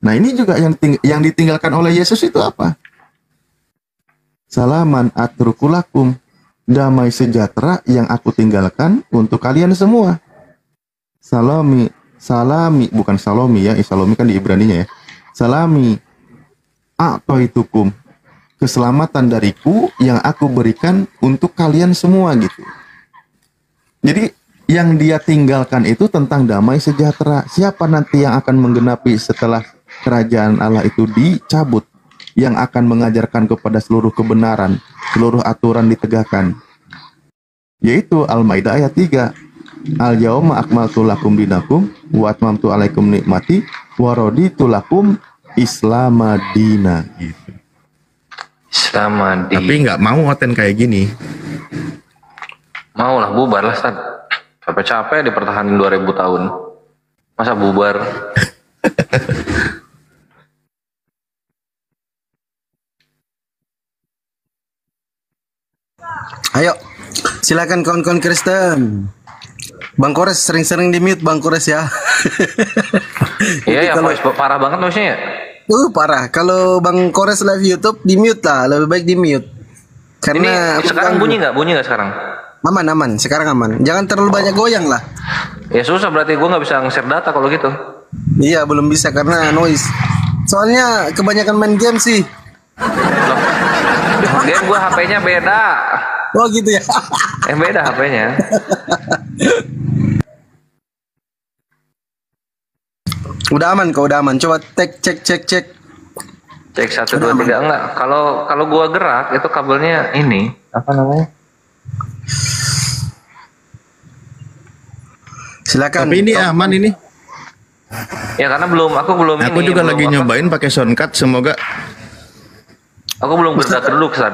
Nah, ini juga yang ditinggalkan oleh Yesus itu apa? Salaman atrukulakum, damai sejahtera yang aku tinggalkan untuk kalian semua. Salami, bukan salomi ya. Salomi kan di Ibraninya ya. Salami a'toitukum, keselamatan dariku yang aku berikan untuk kalian semua gitu. Jadi yang dia tinggalkan itu tentang damai sejahtera. Siapa nanti yang akan menggenapi setelah kerajaan Allah itu dicabut? yang akan mengajarkan kepada seluruh kebenaran, seluruh aturan ditegakkan. Yaitu Al-Maidah ayat 3. Al-yauma akmaltu lakum dinakum wa atmamtu alaikum nikmati wa raditu lakum islamadina gitu. Islamadi. Tapi nggak mau ngoten kayak gini. Mau lah, bubar lah, Ustaz. Capek-capek dipertahanin 2000 tahun. Masa bubar? Ayo, silakan kawan-kawan Kristen. Bang Kores sering-sering di mute Bang Kores ya. Iya ya, kalau parah banget noise-nya ya. parah. Kalau Bang Kores live YouTube di mute lah, lebih baik di mute. Karena ini sekarang bunyi nggak sekarang? Aman, sekarang aman. Jangan terlalu banyak goyang lah. Ya susah, berarti gue nggak bisa nge-share data kalau gitu. Iya, belum bisa karena noise. Soalnya kebanyakan main game sih. Game gue HP-nya beda. Oh gitu ya. Beda HP-nya. Udah aman kok, udah aman. Coba cek. Cek 1 2 3 enggak. Kalau gua gerak itu kabelnya ini apa namanya? Silakan. Tapi ini aman ini. Ya karena aku belum Aku juga lagi nyobain pakai soundcard, semoga. Aku belum gerak dulu kesan.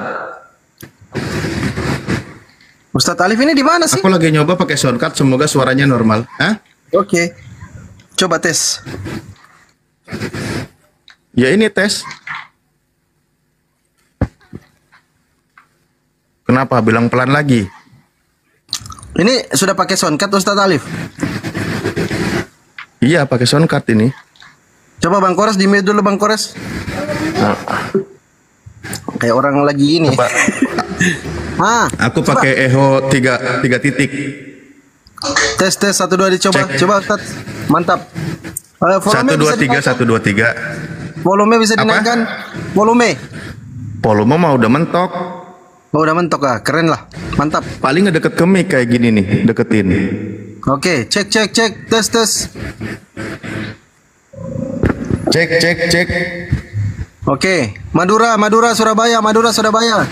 Ustadz Alif ini di mana sih? Aku lagi nyoba pakai soundcard, semoga suaranya normal. Hah? Oke. Coba tes. Ya ini tes. Kenapa bilang pelan lagi? Ini sudah pakai soundcard Ustadz Alif? Iya, pakai soundcard ini. Coba Bang Kores di mute dulu Bang Kores. Kayak orang lagi ini. Aku pakai echo 3 titik. Tes 1 2 dicoba. Cek. Coba Ustadz. Mantap. 1 2 3 1 2 3. Volume bisa dinaikkan? Volume mah udah mentok. Oh, udah mentok ah, keren lah. Mantap. Paling deket ke mic kayak gini nih, deketin. Oke, cek. Tes. Cek. Oke, Madura, Surabaya. Madura, Surabaya.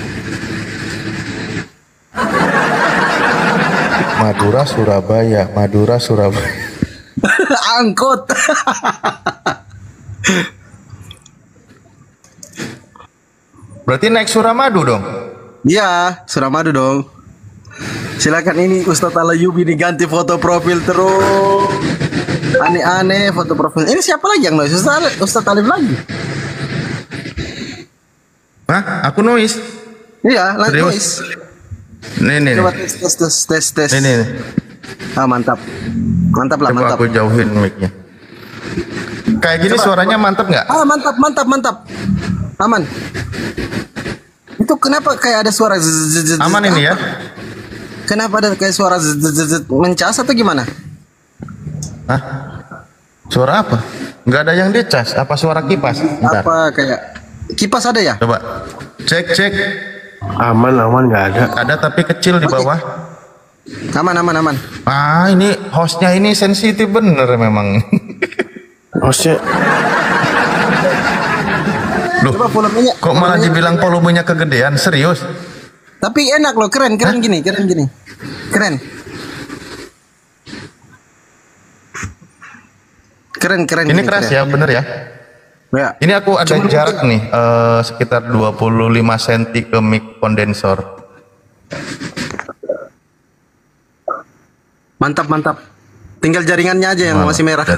Angkot. Berarti naik Suramadu dong? Iya, Suramadu dong. Silakan, ini Ustadz Alayubi diganti foto profil terus. Aneh-aneh foto profil. Ini siapa lagi yang noise? Ustadz Alif lagi? Hah? Aku noise? Iya, lagi Serius? noise. Nih. Coba tes. Nih. Ah, mantap lah, Coba mantap. aku jauhin mic-nya. Kayak gini Coba. suaranya mantap nggak? Ah, mantap. Aman. Itu kenapa kayak ada suara zzz? Aman ini ya? Kenapa ada kayak suara zzz mencas atau gimana? Hah? Suara apa? Nggak ada yang dicas. Apa suara kipas? Bentar. Apa kayak kipas ada ya? Coba. Cek. Aman nggak ada. Ada tapi kecil di bawah. Aman. Ah, ini hostnya ini sensitif bener memang. Hostnya Loh, Coba volumenya. kok malah dibilang volumenya kegedean? Serius? Tapi enak loh, keren gini. Keren. Ini gini, keras keren. ya, bener ya? Ya. Ini aku ada jarak nih, sekitar 25 cm ke mic kondensor. Mantap. Tinggal jaringannya aja yang masih merah.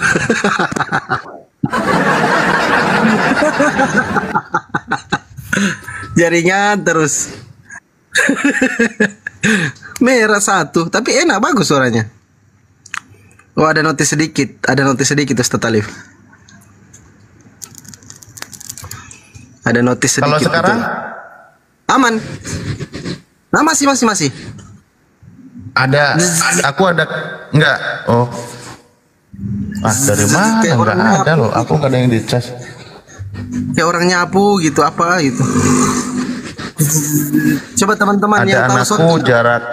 Jaringan terus. Merah satu, tapi enak, bagus suaranya. Oh, ada notis sedikit Ustadz Alif. Ada notis sedikit. Kalau sekarang? Betul. Aman. Nah, masih. Aku ada enggak? Oh. Ah, dari mana? Kayak Enggak orang ada loh. Aku enggak ada yang dicas. Kayak orang nyapu gitu, apa gitu. Coba teman-teman Ada yang tahu anakku jarak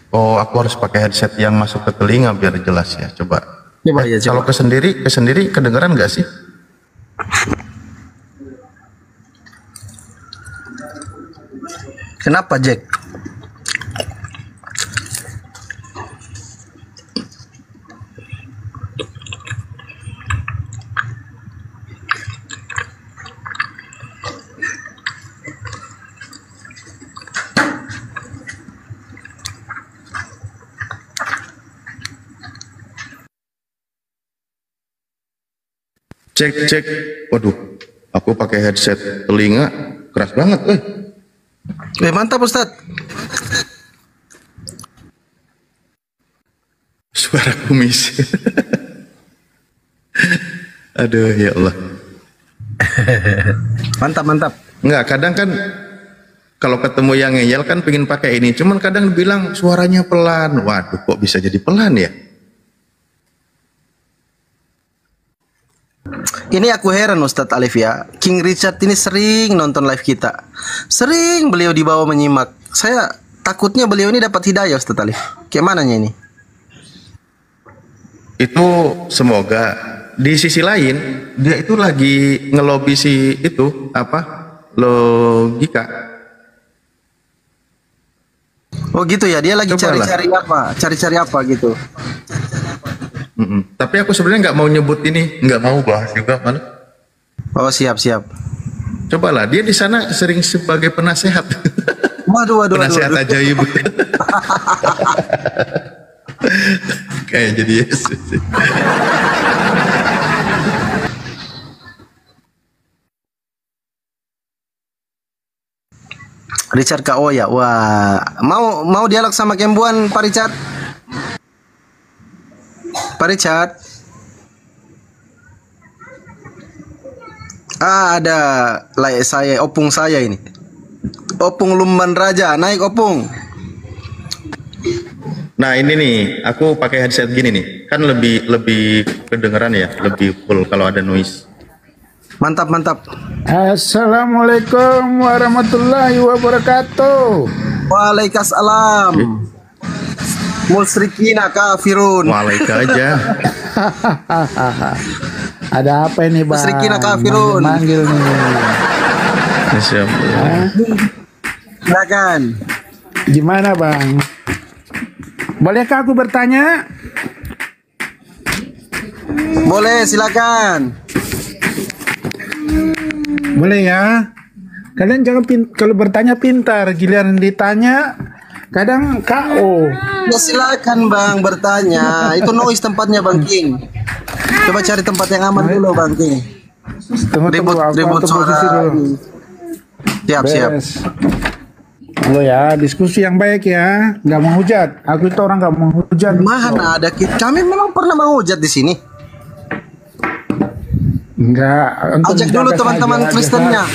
Oh, aku harus pakai headset yang masuk ke telinga biar jelas ya. Coba. Coba. Kalau ke sendiri kedengeran nggak sih? Kenapa Jack? Cek. Waduh, aku pakai headset telinga keras banget. Mantap Ustadz. Suara kumis. Aduh ya Allah. Mantap. Enggak, kadang kan kalau ketemu yang ngeyel kan pengen pakai ini, cuman kadang bilang suaranya pelan. Waduh, kok bisa jadi pelan ya? Ini aku heran Ustadz Alif ya. King Richard ini sering nonton live kita. Sering beliau dibawa menyimak. Saya takutnya beliau ini dapat hidayah Ustadz Alif. Kayak mananya ini? Itu semoga. Di sisi lain, dia itu lagi ngelobi si itu apa? Logika. Oh gitu ya, dia lagi Cobalah. cari-cari apa gitu. Tapi aku sebenarnya nggak mau nyebut ini, nggak mau bahas juga malu. Oh siap. Cobalah, dia di sana sering sebagai penasehat. Waduh. Penasehat ajaib. Kayak jadi Yesus. Richard K.O. ya. Wah, mau dialog sama Kembuan Pak Richard? Pak Richard. Ada opung saya ini. Opung Lumban Raja, naik opung. Nah ini nih, aku pakai headset gini nih, kan lebih kedengeran ya, lebih full kalau ada noise. Mantap. Assalamualaikum warahmatullahi wabarakatuh. Waalaikumsalam. Musyrikina kafirun. Waalaikumsalam aja. Ada apa ini bang? Musyrikina kafirun. Manggil nih. Silakan. Gimana bang? Bolehkah aku bertanya? Boleh, silakan. Boleh ya. Kalian jangan kalau bertanya pintar, giliran ditanya kadang KO. Ya silakan bang bertanya. Itu noise tempatnya Bang King. Coba cari tempat yang aman dulu Bang King. Ribut suara. Siap. Halo ya, diskusi yang baik ya, nggak menghujat. Aku itu orang nggak menghujat. Mana ada kita? Kami memang pernah menghujat di sini. Enggak. Ajak dulu teman-teman Kristennya.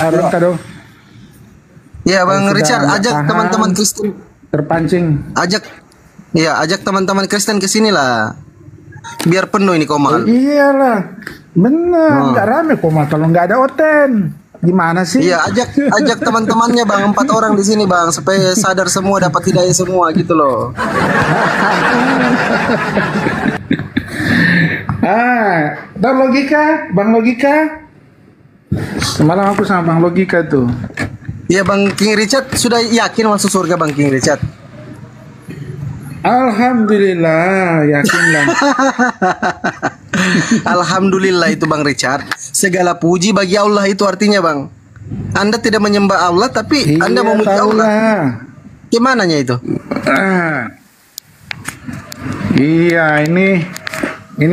Ya Bang Richard, ajak teman-teman Kristen. Terpancing. Ajak teman-teman Kristen ke sini lah. Biar penuh ini Komal. Iyalah, benar. Nggak rame Komal kalau nggak ada Oten. Gimana sih? Iya, ajak teman-temannya Bang, 4 orang di sini Bang, supaya sadar semua, dapat hidayah semua gitu loh. Bang Logika. Semalam aku sama Bang Logika tuh. Iya Bang King Richard sudah yakin masuk surga Bang King Richard? Alhamdulillah, yakin lah. Alhamdulillah itu Bang Richard. Segala puji bagi Allah itu artinya Bang. Anda tidak menyembah Allah tapi Anda memuji Allah. Gimananya itu? Iya, ini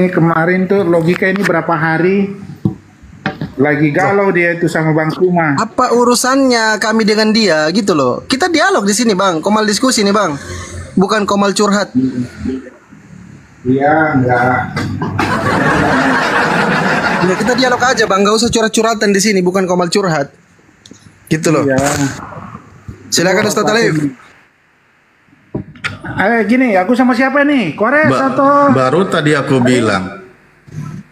kemarin tuh Logika ini berapa hari lagi galau dia itu sama Bang Kuma. Apa urusannya kami dengan dia gitu loh. Kita dialog di sini Bang, Komal diskusi nih Bang. Bukan Komal curhat. Iya, enggak. Ya, kita dialog aja Bang, gak usah curhat-curhatan di sini, bukan Komal curhat. Gitu loh. Iya. Silakan Ustaz Alif. Gini, aku sama siapa nih? Kores atau? Baru tadi aku bilang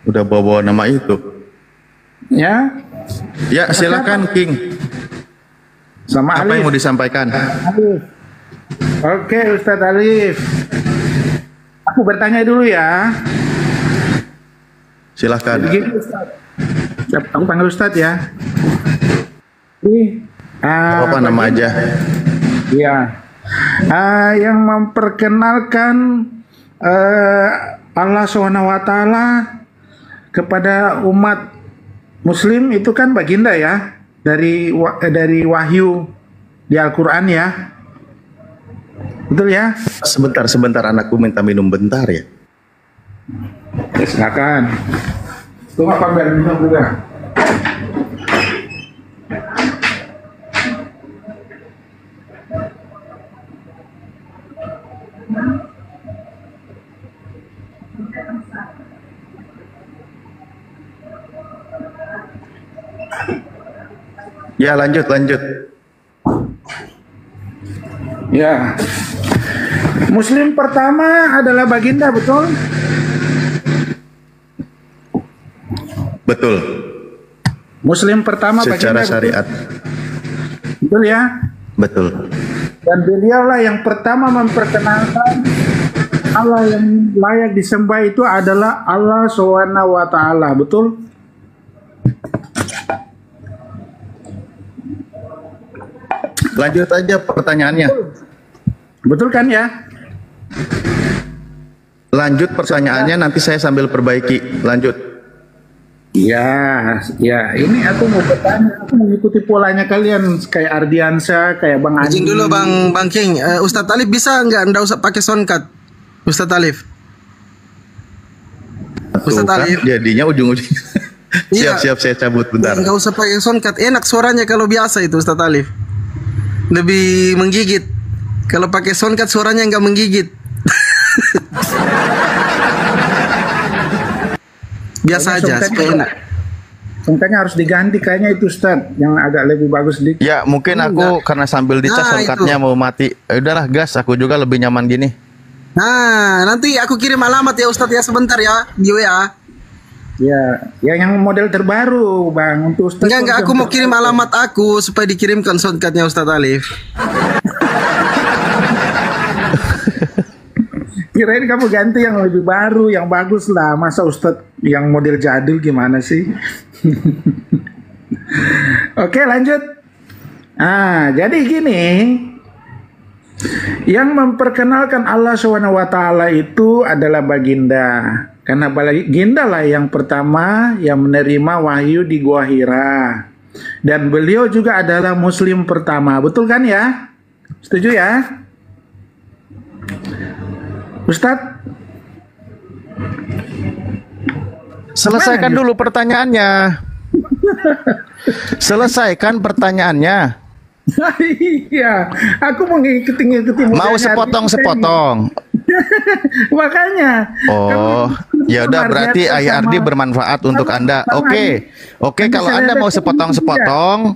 udah bawa nama itu. Ya. Ya, silakan King. Sama apa Alif. yang mau disampaikan? Alif. Oke, Ustadz Alif. Aku bertanya dulu ya. Silahkan. Begini, Ustadz. Aku panggil Ustadz ya. Apa nama aja? Ya, yang memperkenalkan Allah SWT kepada umat Muslim itu kan baginda ya, dari wahyu di Al-Quran ya, betul ya? Sebentar, anakku minta minum bentar ya. Silakan. Tunggu apa biar minum juga. Ya, lanjut. Ya. Muslim pertama adalah baginda, betul? Betul. Muslim pertama Secara baginda, syariat. betul ya? Betul. Dan beliaulah yang pertama memperkenalkan Allah yang layak disembah itu adalah Allah SWT, betul? Lanjut aja pertanyaannya. Betul kan ya? Lanjut pertanyaannya, nanti saya sambil perbaiki. Lanjut. Ya, ini aku mau bertanya, aku mengikuti polanya kalian kayak Ardiansa, kayak Bang Andi. Izin dulu Bang King, Ustadz Alif bisa nggak usah pakai soundcard, Ustadz Alif? Ustadz Alif. Jadinya ujung-ujungnya. Siap, saya cabut bentar. Nggak usah pakai soundcard, enak suaranya kalau biasa itu Ustadz Alif. Lebih menggigit. Kalau pakai soundcard suaranya nggak menggigit. Biasa aja, supaya enak. Soundcardnya harus diganti kayaknya itu Ustaz, yang agak lebih bagus sedikit. Ya mungkin aku karena sambil dicas soundcardnya mau mati. Udahlah gas, aku juga lebih nyaman gini. Nah, nanti aku kirim alamat ya Ustadz ya sebentar ya di WA. Ya, yang model terbaru Bang untuk Ustadz. Enggak, aku mau kirim alamat aku supaya dikirimkan soundcardnya Ustadz Alif. Kirain kamu ganti yang lebih baru, yang bagus lah. Masa Ustadz yang model jadul gimana sih? Oke, lanjut. Jadi gini. Yang memperkenalkan Allah SWT itu adalah baginda. Karena baginda lah yang pertama yang menerima wahyu di Gua Hira. Dan beliau juga adalah Muslim pertama. Betul kan ya? Setuju ya? Ustadz? Selesaikan dulu pertanyaannya. Selesaikan pertanyaannya. Iya, aku mau ngikuti. Mau sepotong-sepotong. Makanya. Oh, ya udah berarti Ayah Ardi bermanfaat untuk Anda. Oke, kalau Anda mau sepotong-sepotong,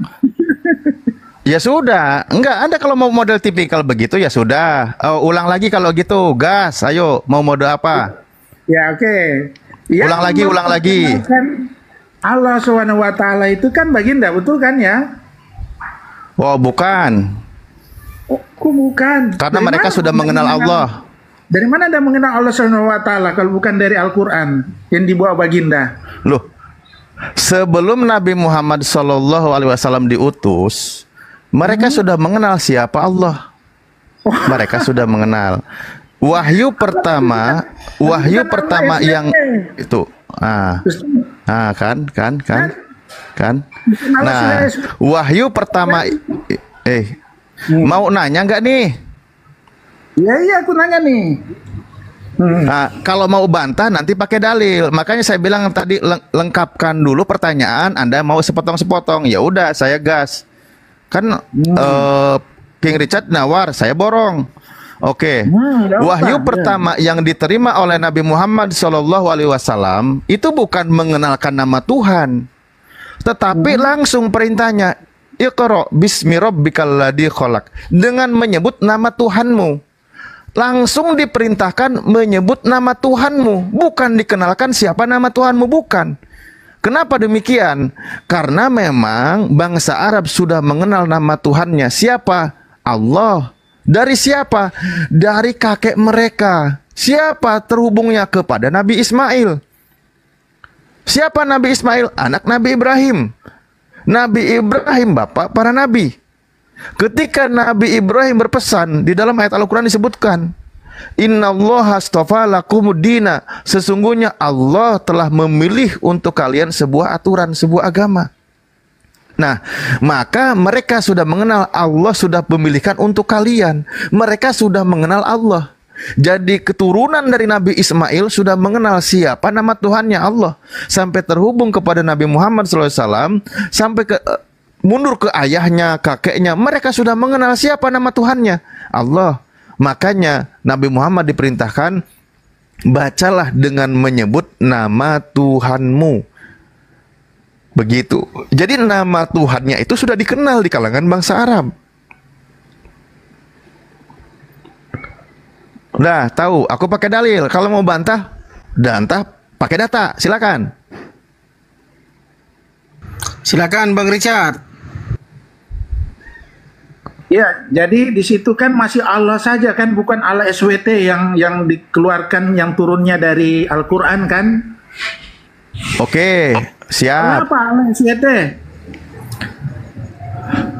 ya sudah. Enggak, Anda kalau mau model tipikal begitu ya sudah. Ulang lagi kalau gitu, gas. Ayo, mau mode apa? Ya oke. Ulang lagi. Allah SWT itu kan baginda, betul kan ya? Oh, bukan. Oh, kok bukan? Karena mereka sudah mengenal Allah. Dari mana Anda mengenal Allah SWT kalau bukan dari Al-Quran yang dibawa baginda? Loh, sebelum Nabi Muhammad SAW diutus, mereka sudah mengenal siapa Allah. Mereka sudah mengenal. Wahyu pertama yang itu. Kan. Nah, wahyu pertama mau nanya nggak nih? Iya, aku nanya nih. Nah, kalau mau bantah nanti pakai dalil. Makanya saya bilang tadi lengkapkan dulu pertanyaan. Anda mau sepotong-sepotong, ya udah saya gas. Kan King Richard nawar, saya borong. Oke. Wahyu pertama yang diterima oleh Nabi Muhammad SAW itu bukan mengenalkan nama Tuhan, tetapi langsung perintahnya, Iqra bismi rabbikal ladzi khalaq, dengan menyebut nama Tuhanmu. Langsung diperintahkan menyebut nama Tuhanmu, bukan dikenalkan siapa nama Tuhanmu, bukan. Kenapa demikian? Karena memang bangsa Arab sudah mengenal nama Tuhannya. Siapa? Allah. Dari siapa? Dari kakek mereka. Siapa terhubungnya? Kepada Nabi Ismail. Siapa Nabi Ismail? Anak Nabi Ibrahim. Nabi Ibrahim bapak para nabi. Ketika Nabi Ibrahim berpesan, di dalam ayat Al-Quran disebutkan, Innallaha astafa lakumuddina, sesungguhnya Allah telah memilih untuk kalian sebuah aturan, sebuah agama. Nah, maka mereka sudah mengenal Allah, sudah memilihkan untuk kalian. Mereka sudah mengenal Allah. Jadi keturunan dari Nabi Ismail sudah mengenal siapa nama Tuhannya Allah. Sampai terhubung kepada Nabi Muhammad SAW, sampai mundur ke ayahnya, kakeknya. Mereka sudah mengenal siapa nama Tuhannya, Allah. Makanya Nabi Muhammad diperintahkan, bacalah dengan menyebut nama Tuhanmu. Begitu. Jadi nama Tuhannya itu sudah dikenal di kalangan bangsa Arab. Nah, tahu, aku pakai dalil. Kalau mau bantah pakai data. Silakan. Silakan Bang Richard. Ya, jadi di situ kan masih Allah saja kan, bukan Allah SWT yang dikeluarkan, yang turunnya dari Al-Quran kan? Oke, siap. Kenapa Allah SWT?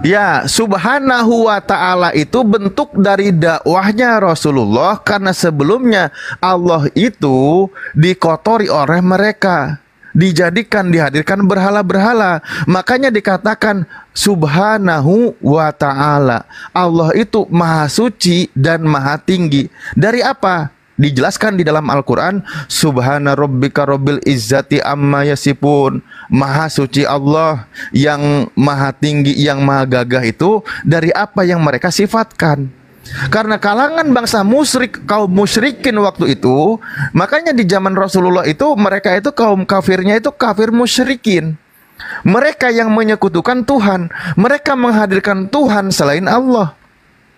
Ya, subhanahu wa ta'ala itu bentuk dari dakwahnya Rasulullah, karena sebelumnya Allah itu dikotori oleh mereka, dihadirkan berhala-berhala. Makanya dikatakan subhanahu wa ta'ala, Allah itu maha suci dan maha tinggi. Dari apa? Dijelaskan di dalam Al-Quran, subhana rabbika rabbil izzati amma yasifun. Maha suci Allah yang maha tinggi, yang maha gagah itu dari apa yang mereka sifatkan. Karena kalangan bangsa musyrik, kaum musyrikin waktu itu, makanya di zaman Rasulullah itu mereka itu kaum kafirnya itu kafir musyrikin. Mereka yang menyekutukan Tuhan, mereka menghadirkan Tuhan selain Allah.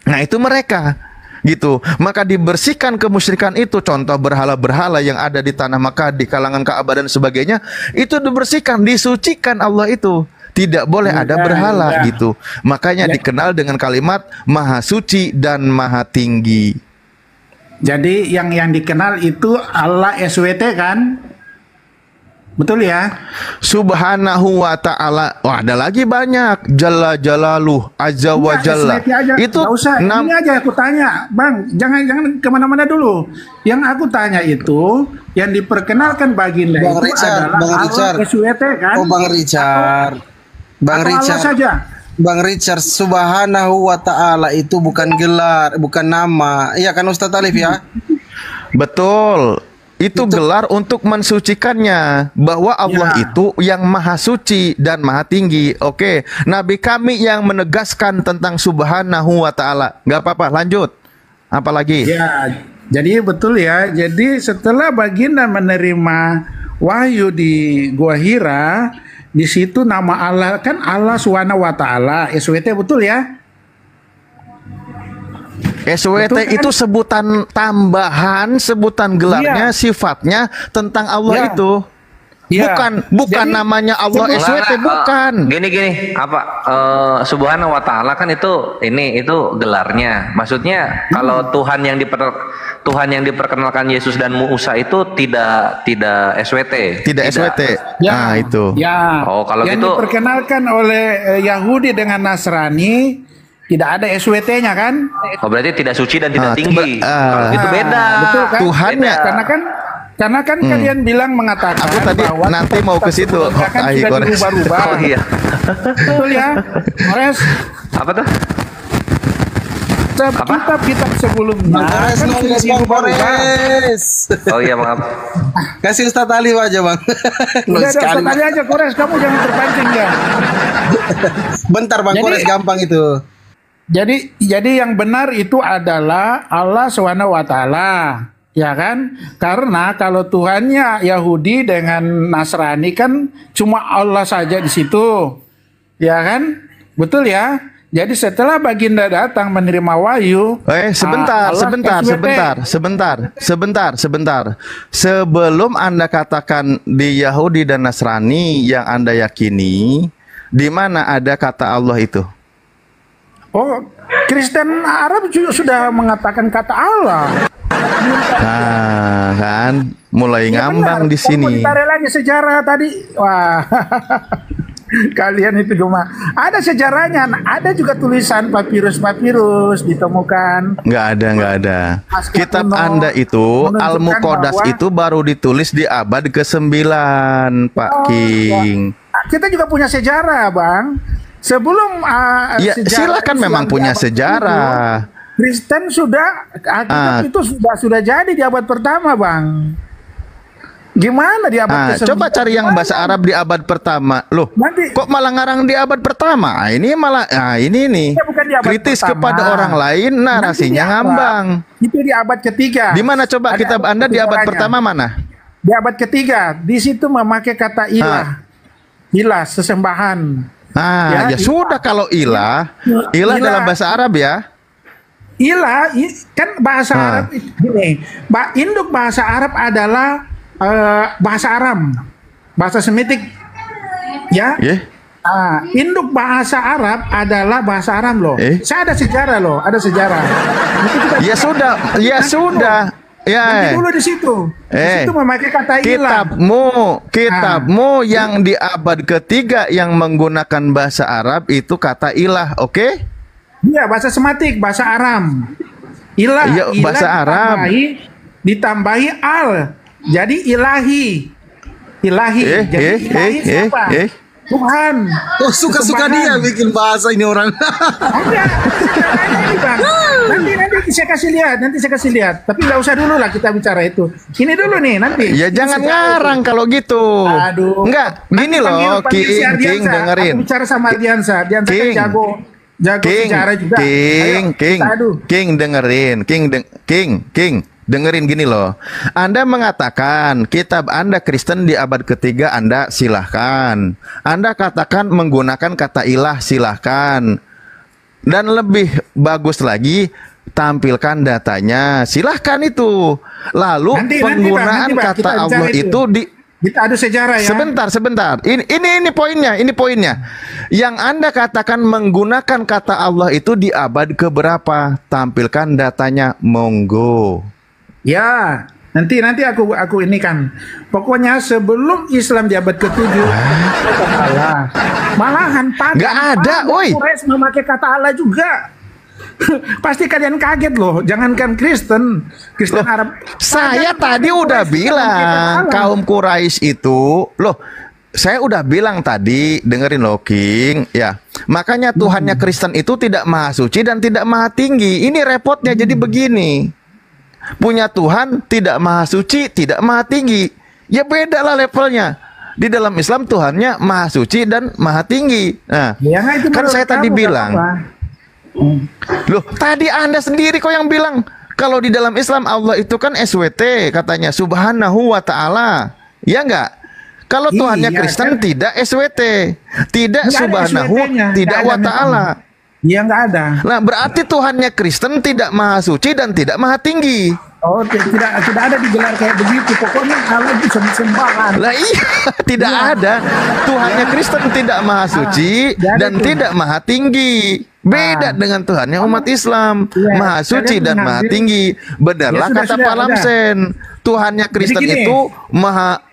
Nah, itu mereka gitu. Maka dibersihkan kemusyrikan itu. Contoh berhala-berhala yang ada di tanah Makkah, di kalangan Ka'bah dan sebagainya, itu dibersihkan, disucikan Allah itu. Tidak boleh ada berhala gitu. Makanya dikenal dengan kalimat maha suci dan maha tinggi. Jadi yang dikenal itu Allah SWT kan? Betul ya? Subhanahu wa ta'ala. Wah, ada lagi banyak. Jalla jalaluh, azza wa jalla. Itu ini aja aku tanya, Bang. Jangan kemana-mana dulu. Yang aku tanya itu, yang diperkenalkan baginda Bang itu Richard, adalah Bang Richard. Allah SWT kan? Oh, Bang Richard. Bang Atau Richard. Allah saja? Bang Richard, subhanahu wa ta'ala itu bukan gelar, bukan nama. Iya kan Ustadz Alif ya? Betul. Itu gelar untuk mensucikannya, bahwa Allah itu yang maha suci dan maha tinggi. Oke, Nabi kami yang menegaskan tentang subhanahu wa ta'ala. Gak apa-apa, lanjut. Apalagi? Ya, jadi betul ya. Jadi setelah baginda menerima wahyu di Gua Hira, di situ nama Allah kan Allah Subhanahu wa Ta'ala, SWT, betul ya? SWT Betul, kan? itu sebutan tambahan, sebutan gelarnya, sifatnya tentang Allah itu. Bukan Jadi, namanya Allah SWT, bukan. Gini, apa subhanahu wa ta'ala kan itu gelarnya. Maksudnya kalau Tuhan yang diperkenalkan Yesus dan Musa itu tidak SWT. Tidak SWT. Nah, itu. Ya. Oh, kalau yang gitu diperkenalkan oleh Yahudi dengan Nasrani tidak ada SWT-nya kan? Oh, berarti tidak suci dan tidak tinggi. Kalau itu beda. Betul kan? Tuhannya. Karena kan kalian bilang mengatakan aku tadi bahwa nanti mau ke situ. kan sudah dirubah-rubah. Oh iya. Betul ya, Mores. Apa tuh? Kitab-kitab sebelumnya kan sudah dirubah-rubah. Oh iya, maaf. Kasih Ustadz Alif aja, Bang. Udah Ustadz Ali aja, Kores, kamu jangan terpancing ya. Bentar Bang, Kores gampang itu. Jadi yang benar itu adalah Allah Subhanahu wa Ta'ala, ya kan? Karena kalau Tuhannya Yahudi dengan Nasrani kan cuma Allah saja di situ, ya kan? Betul ya? Jadi setelah baginda datang menerima wahyu, sebentar. Sebelum Anda katakan di Yahudi dan Nasrani yang Anda yakini, di mana ada kata Allah itu? Oh, Kristen Arab juga sudah mengatakan kata Allah. Nah, kan mulai Ya ngambang benar. di sini. Kamu ditarik lagi sejarah tadi. Wah. Kalian itu cuma ada sejarahnya, ada juga tulisan papirus ditemukan. Nggak ada. Naskah Kitab kuno Anda itu menunjukkan Al-Muqaddas bahwa- itu baru ditulis di abad ke-9, Pak Oh, King. Kita juga punya sejarah, Bang. Sebelum Ya, sejarah silakan Islam memang di punya abad sejarah. itu, Kristen sudah Alkitab itu sudah jadi di abad pertama, Bang. Gimana di abad ke-9? Coba cari yang bahasa Arab di abad pertama. Loh, Nanti- kok malah ngarang di abad pertama? Ini malah, ini nih, Ya, bukan di abad kritis pertama. kepada orang lain, Nanti di narasinya Arab, ngambang. Itu di abad ketiga. Di mana coba Ada kitab abad Anda di abad sejarahnya. pertama mana? Di abad ketiga, di situ memakai kata ilah. Ilah, sesembahan. Ya sudah kalau ilah dalam bahasa Arab ya. Ilah kan bahasa Arab gini. Induk bahasa Arab adalah bahasa Aram, bahasa Semitik. Ya. Induk bahasa Arab adalah bahasa Aram loh. Saya ada sejarah loh, ada sejarah. Ya sudah. Nanti dulu di situ. Di situ memakai kata ilah. Kitabmu yang di abad ketiga yang menggunakan bahasa Arab itu kata ilah, oke? Iya, bahasa Semitik, bahasa Aram. Ilah, Iya, bahasa Arab. Ditambahi al. Jadi ilahi. Jadi ilahi siapa? Tuhan. Oh, suka-suka dia bikin bahasa ini orang. Nanti saya kasih lihat. Tapi nggak usah dulu lah kita bicara itu. Ini dulu nih nanti. Ya jangan ngarang kalau gitu. Aduh. Enggak, gini loh, King dengerin. Aku bicara sama Ardiansa. Ardiansa kan jago sejarah juga. King dengerin. King dengerin gini loh. Anda mengatakan kitab Anda Kristen di abad ketiga, Anda silahkan. Anda katakan menggunakan kata ilah, silahkan. Dan lebih bagus lagi, tampilkan datanya, silahkan itu. Lalu penggunaan kata Allah itu di kita adu sejarah ya. Sebentar. Ini poinnya. Yang Anda katakan menggunakan kata Allah itu di abad keberapa? Tampilkan datanya, monggo. Ya, nanti aku ini kan. Pokoknya sebelum Islam di abad ke-7 malahan pagan. Nggak ada, woi. Quraisy memakai kata Allah juga. Pasti kalian kaget loh. Jangankan Kristen Arab. Saya tadi udah bilang kaum Quraisy itu, saya udah bilang tadi, dengerin loh King, ya. Makanya Tuhannya Kristen itu tidak maha suci dan tidak maha tinggi. Ini repotnya jadi begini. Punya Tuhan tidak maha suci, tidak maha tinggi. Ya beda lah levelnya. Di dalam Islam Tuhannya maha suci dan maha tinggi. Nah, ya, kan saya tadi bilang. Loh, tadi Anda sendiri kok yang bilang kalau di dalam Islam Allah itu kan SWT katanya, subhanahu wa ta'ala. Ya enggak? Kalau Tuhannya Kristen tidak SWT, tidak subhanahu, tidak wa ta'ala. Iya, nggak ada. Nah, berarti Tuhannya Kristen tidak maha suci dan tidak maha tinggi. Oh, tidak ada digelar kayak begitu. Pokoknya Allah itu sembahan. Lah iya, tidak ada. Tuhannya Kristen tidak maha suci dan tidak maha tinggi. Beda dengan Tuhannya umat Islam, maha suci dan maha tinggi. Benarlah kata Pak Lamsen. Tuhannya Kristen itu maha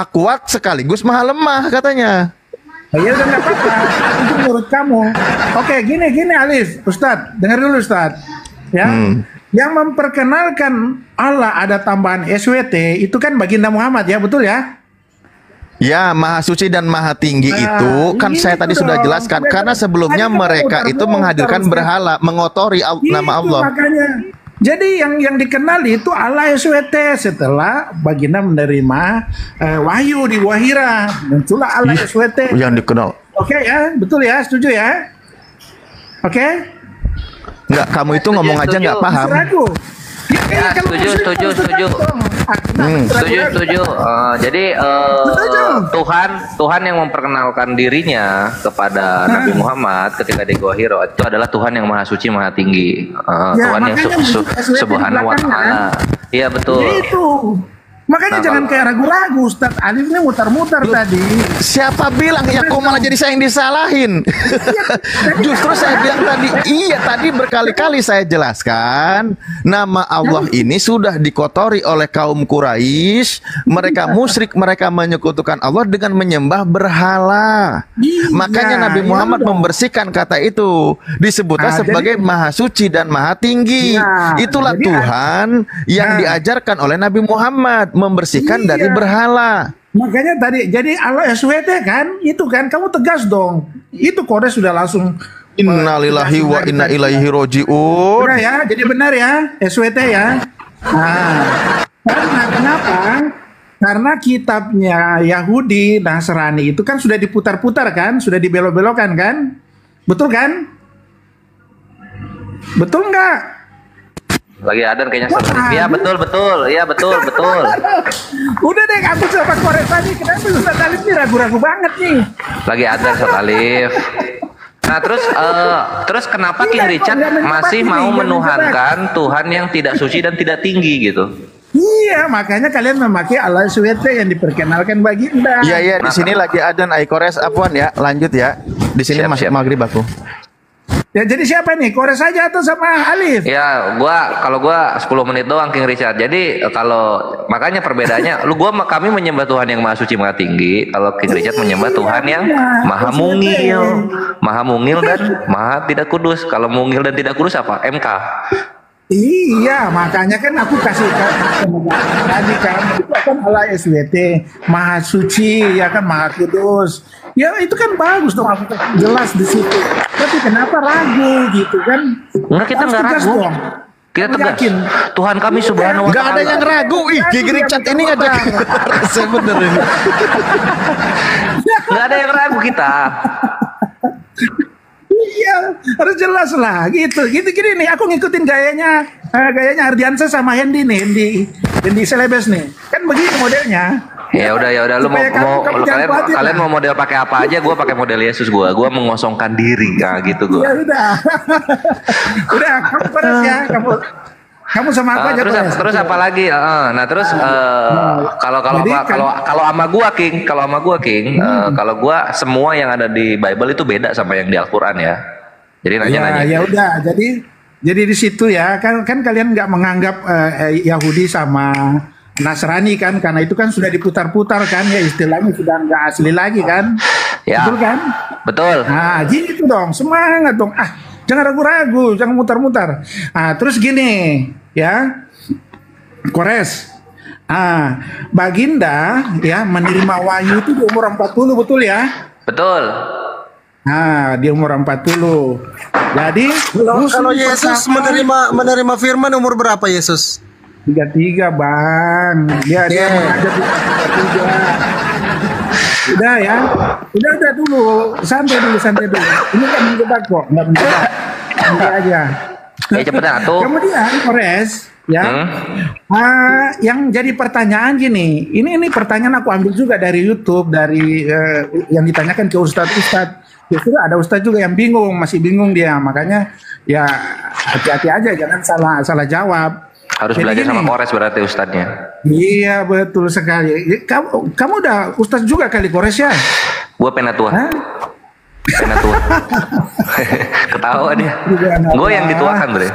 kuat sekaligus maha lemah katanya. Ya udah nggak apa-apa, itu menurut kamu. Oke, gini Alif, Ustadz, dengar dulu Ustadz. Ya, yang memperkenalkan Allah ada tambahan SWT itu kan baginda Muhammad ya, betul ya? Ya, maha suci dan maha tinggi itu kan saya tadi sudah jelaskan. Karena sebelumnya mereka itu menghadirkan berhala, mengotori nama Allah. Makanya. Jadi yang dikenal itu Allah SWT setelah baginda menerima wahyu di Wahira, muncullah Allah SWT. Yang dikenal. Oke ya, betul ya, setuju ya? Oke? Enggak, kamu itu ngomong aja nggak paham. Ya, setuju. Setuju. Jadi Tuhan yang memperkenalkan dirinya kepada Nabi Muhammad ketika di Gua Hiro itu adalah Tuhan yang maha suci, maha tinggi. Tuhan yang subhanahu wa ta'ala. Iya betul. Itu. Makanya Nah, jangan kalau- kayak ragu-ragu, Ustadz Alif ini mutar-mutar tadi. Siapa bilang ya kok malah jadi saya yang disalahin? Justru saya bilang tadi, iya tadi berkali-kali saya jelaskan nama Allah ini sudah dikotori oleh kaum Quraisy. Mereka musyrik, mereka menyekutukan Allah dengan menyembah berhala. Makanya Nabi Muhammad membersihkan kata itu, disebutkan Ah, sebagai jadi- maha suci dan maha tinggi. Iya, Itulah jadi- Tuhan yang Nah. diajarkan oleh Nabi Muhammad, membersihkan dari Iya. berhala. Makanya tadi jadi Allah SWT kan, itu kan kamu tegas dong. Itu Kores sudah langsung Innalillahi wa inna ilaihi roji'un. Udah ya, jadi benar ya, SWT ya. Nah, karena kenapa? Karena kitabnya Yahudi, Nasrani itu kan sudah diputar-putar kan, sudah dibelok-belokan kan, betul kan? Betul nggak? Lagi adan kayaknya. Iya betul betul. Iya betul betul. Udah deh, aku sama Kores tadi, kenapa Ustaz Alif ini ragu-ragu banget nih? Lagi adan Ustaz Alif. Nah terus kenapa King Richard masih mau menuhankan Tuhan yang tidak suci dan tidak tinggi gitu? Iya, makanya kalian memakai Allah SWT yang diperkenalkan baginda. Iya iya, di sini lagi ada Kores Apuan ya. Lanjut ya. Di sini masih maghrib aku. Ya jadi siapa nih? Kores aja atau sama Alif? Ya, kalau gua 10 menit doang King Richard. Jadi kalau makanya perbedaannya, kami menyembah Tuhan yang maha suci, maha tinggi. Kalau King Richard menyembah Tuhan yang maha mungil dan maha tidak kudus. Kalau mungil dan tidak kudus apa? MK. Iya, makanya kan aku kasih tadi kan itu kan Allah SWT, maha suci, ya kan maha kudus. Ya itu kan bagus dong, aku jelas di situ. Tapi kenapa ragu gitu kan? Enggak, kita Harus enggak tegas ragu. dong. Kita Kamu tegas. yakin? Tuhan kami subhanahu wa Enggak ta'ala. ada yang ragu. Ih, King Richard ini ngajak. Saya bener ini. Enggak ada yang ragu kita. Iya, harus jelas lah gitu. Gini nih, aku ngikutin gayanya Ardiansa sama Hendy Selebes nih. Kan begini modelnya. Ya udah lu Supaya kamu jangan khawatir kalian lah. mau model pakai apa aja, gua pakai model Yesus gua mengosongkan diri gitu gua. Ya udah. Udah, kamu beres ya, kamu sama aku aja beres. Terus apa lagi? Nah terus kalau Jadi kan- kalau sama gua King, kalau gua semua yang ada di Bible itu beda sama yang di Al-Qur'an ya. Jadi nanya-nanya. Ya udah, jadi di situ ya kan kalian nggak menganggap Yahudi sama Nasrani kan, karena itu kan sudah diputar-putar kan ya, istilahnya sudah nggak asli lagi kan. Ya. Betul kan? Betul. Nah gitu dong, semangat dong. Jangan ragu-ragu, jangan mutar-mutar. Terus gini ya, Kores. Baginda ya menerima wahyu itu di umur 40, betul ya? Betul. Di umur 40. Jadi Kalau Yesus menerima firman umur berapa Yesus? 33 bang, dia mengajar di 33. Udah ya, udah dulu, santai dulu. Ini kan menjebak kok, nggak menjebak, santai aja. Cepetan atuh. Kemudian Kores, ya, yang jadi pertanyaan gini, ini pertanyaan aku ambil juga dari YouTube, dari yang ditanyakan ke Ustadz. Justru ada Ustadz juga yang masih bingung dia, makanya ya hati-hati aja, jangan salah jawab. Harus Jadi belajar sama gini. Kores berarti ustadznya. Iya betul sekali. Kamu udah Ustadz juga kali Kores ya? Gua penatua. Penatua. Ketawa dia. Gue yang dituakan bre.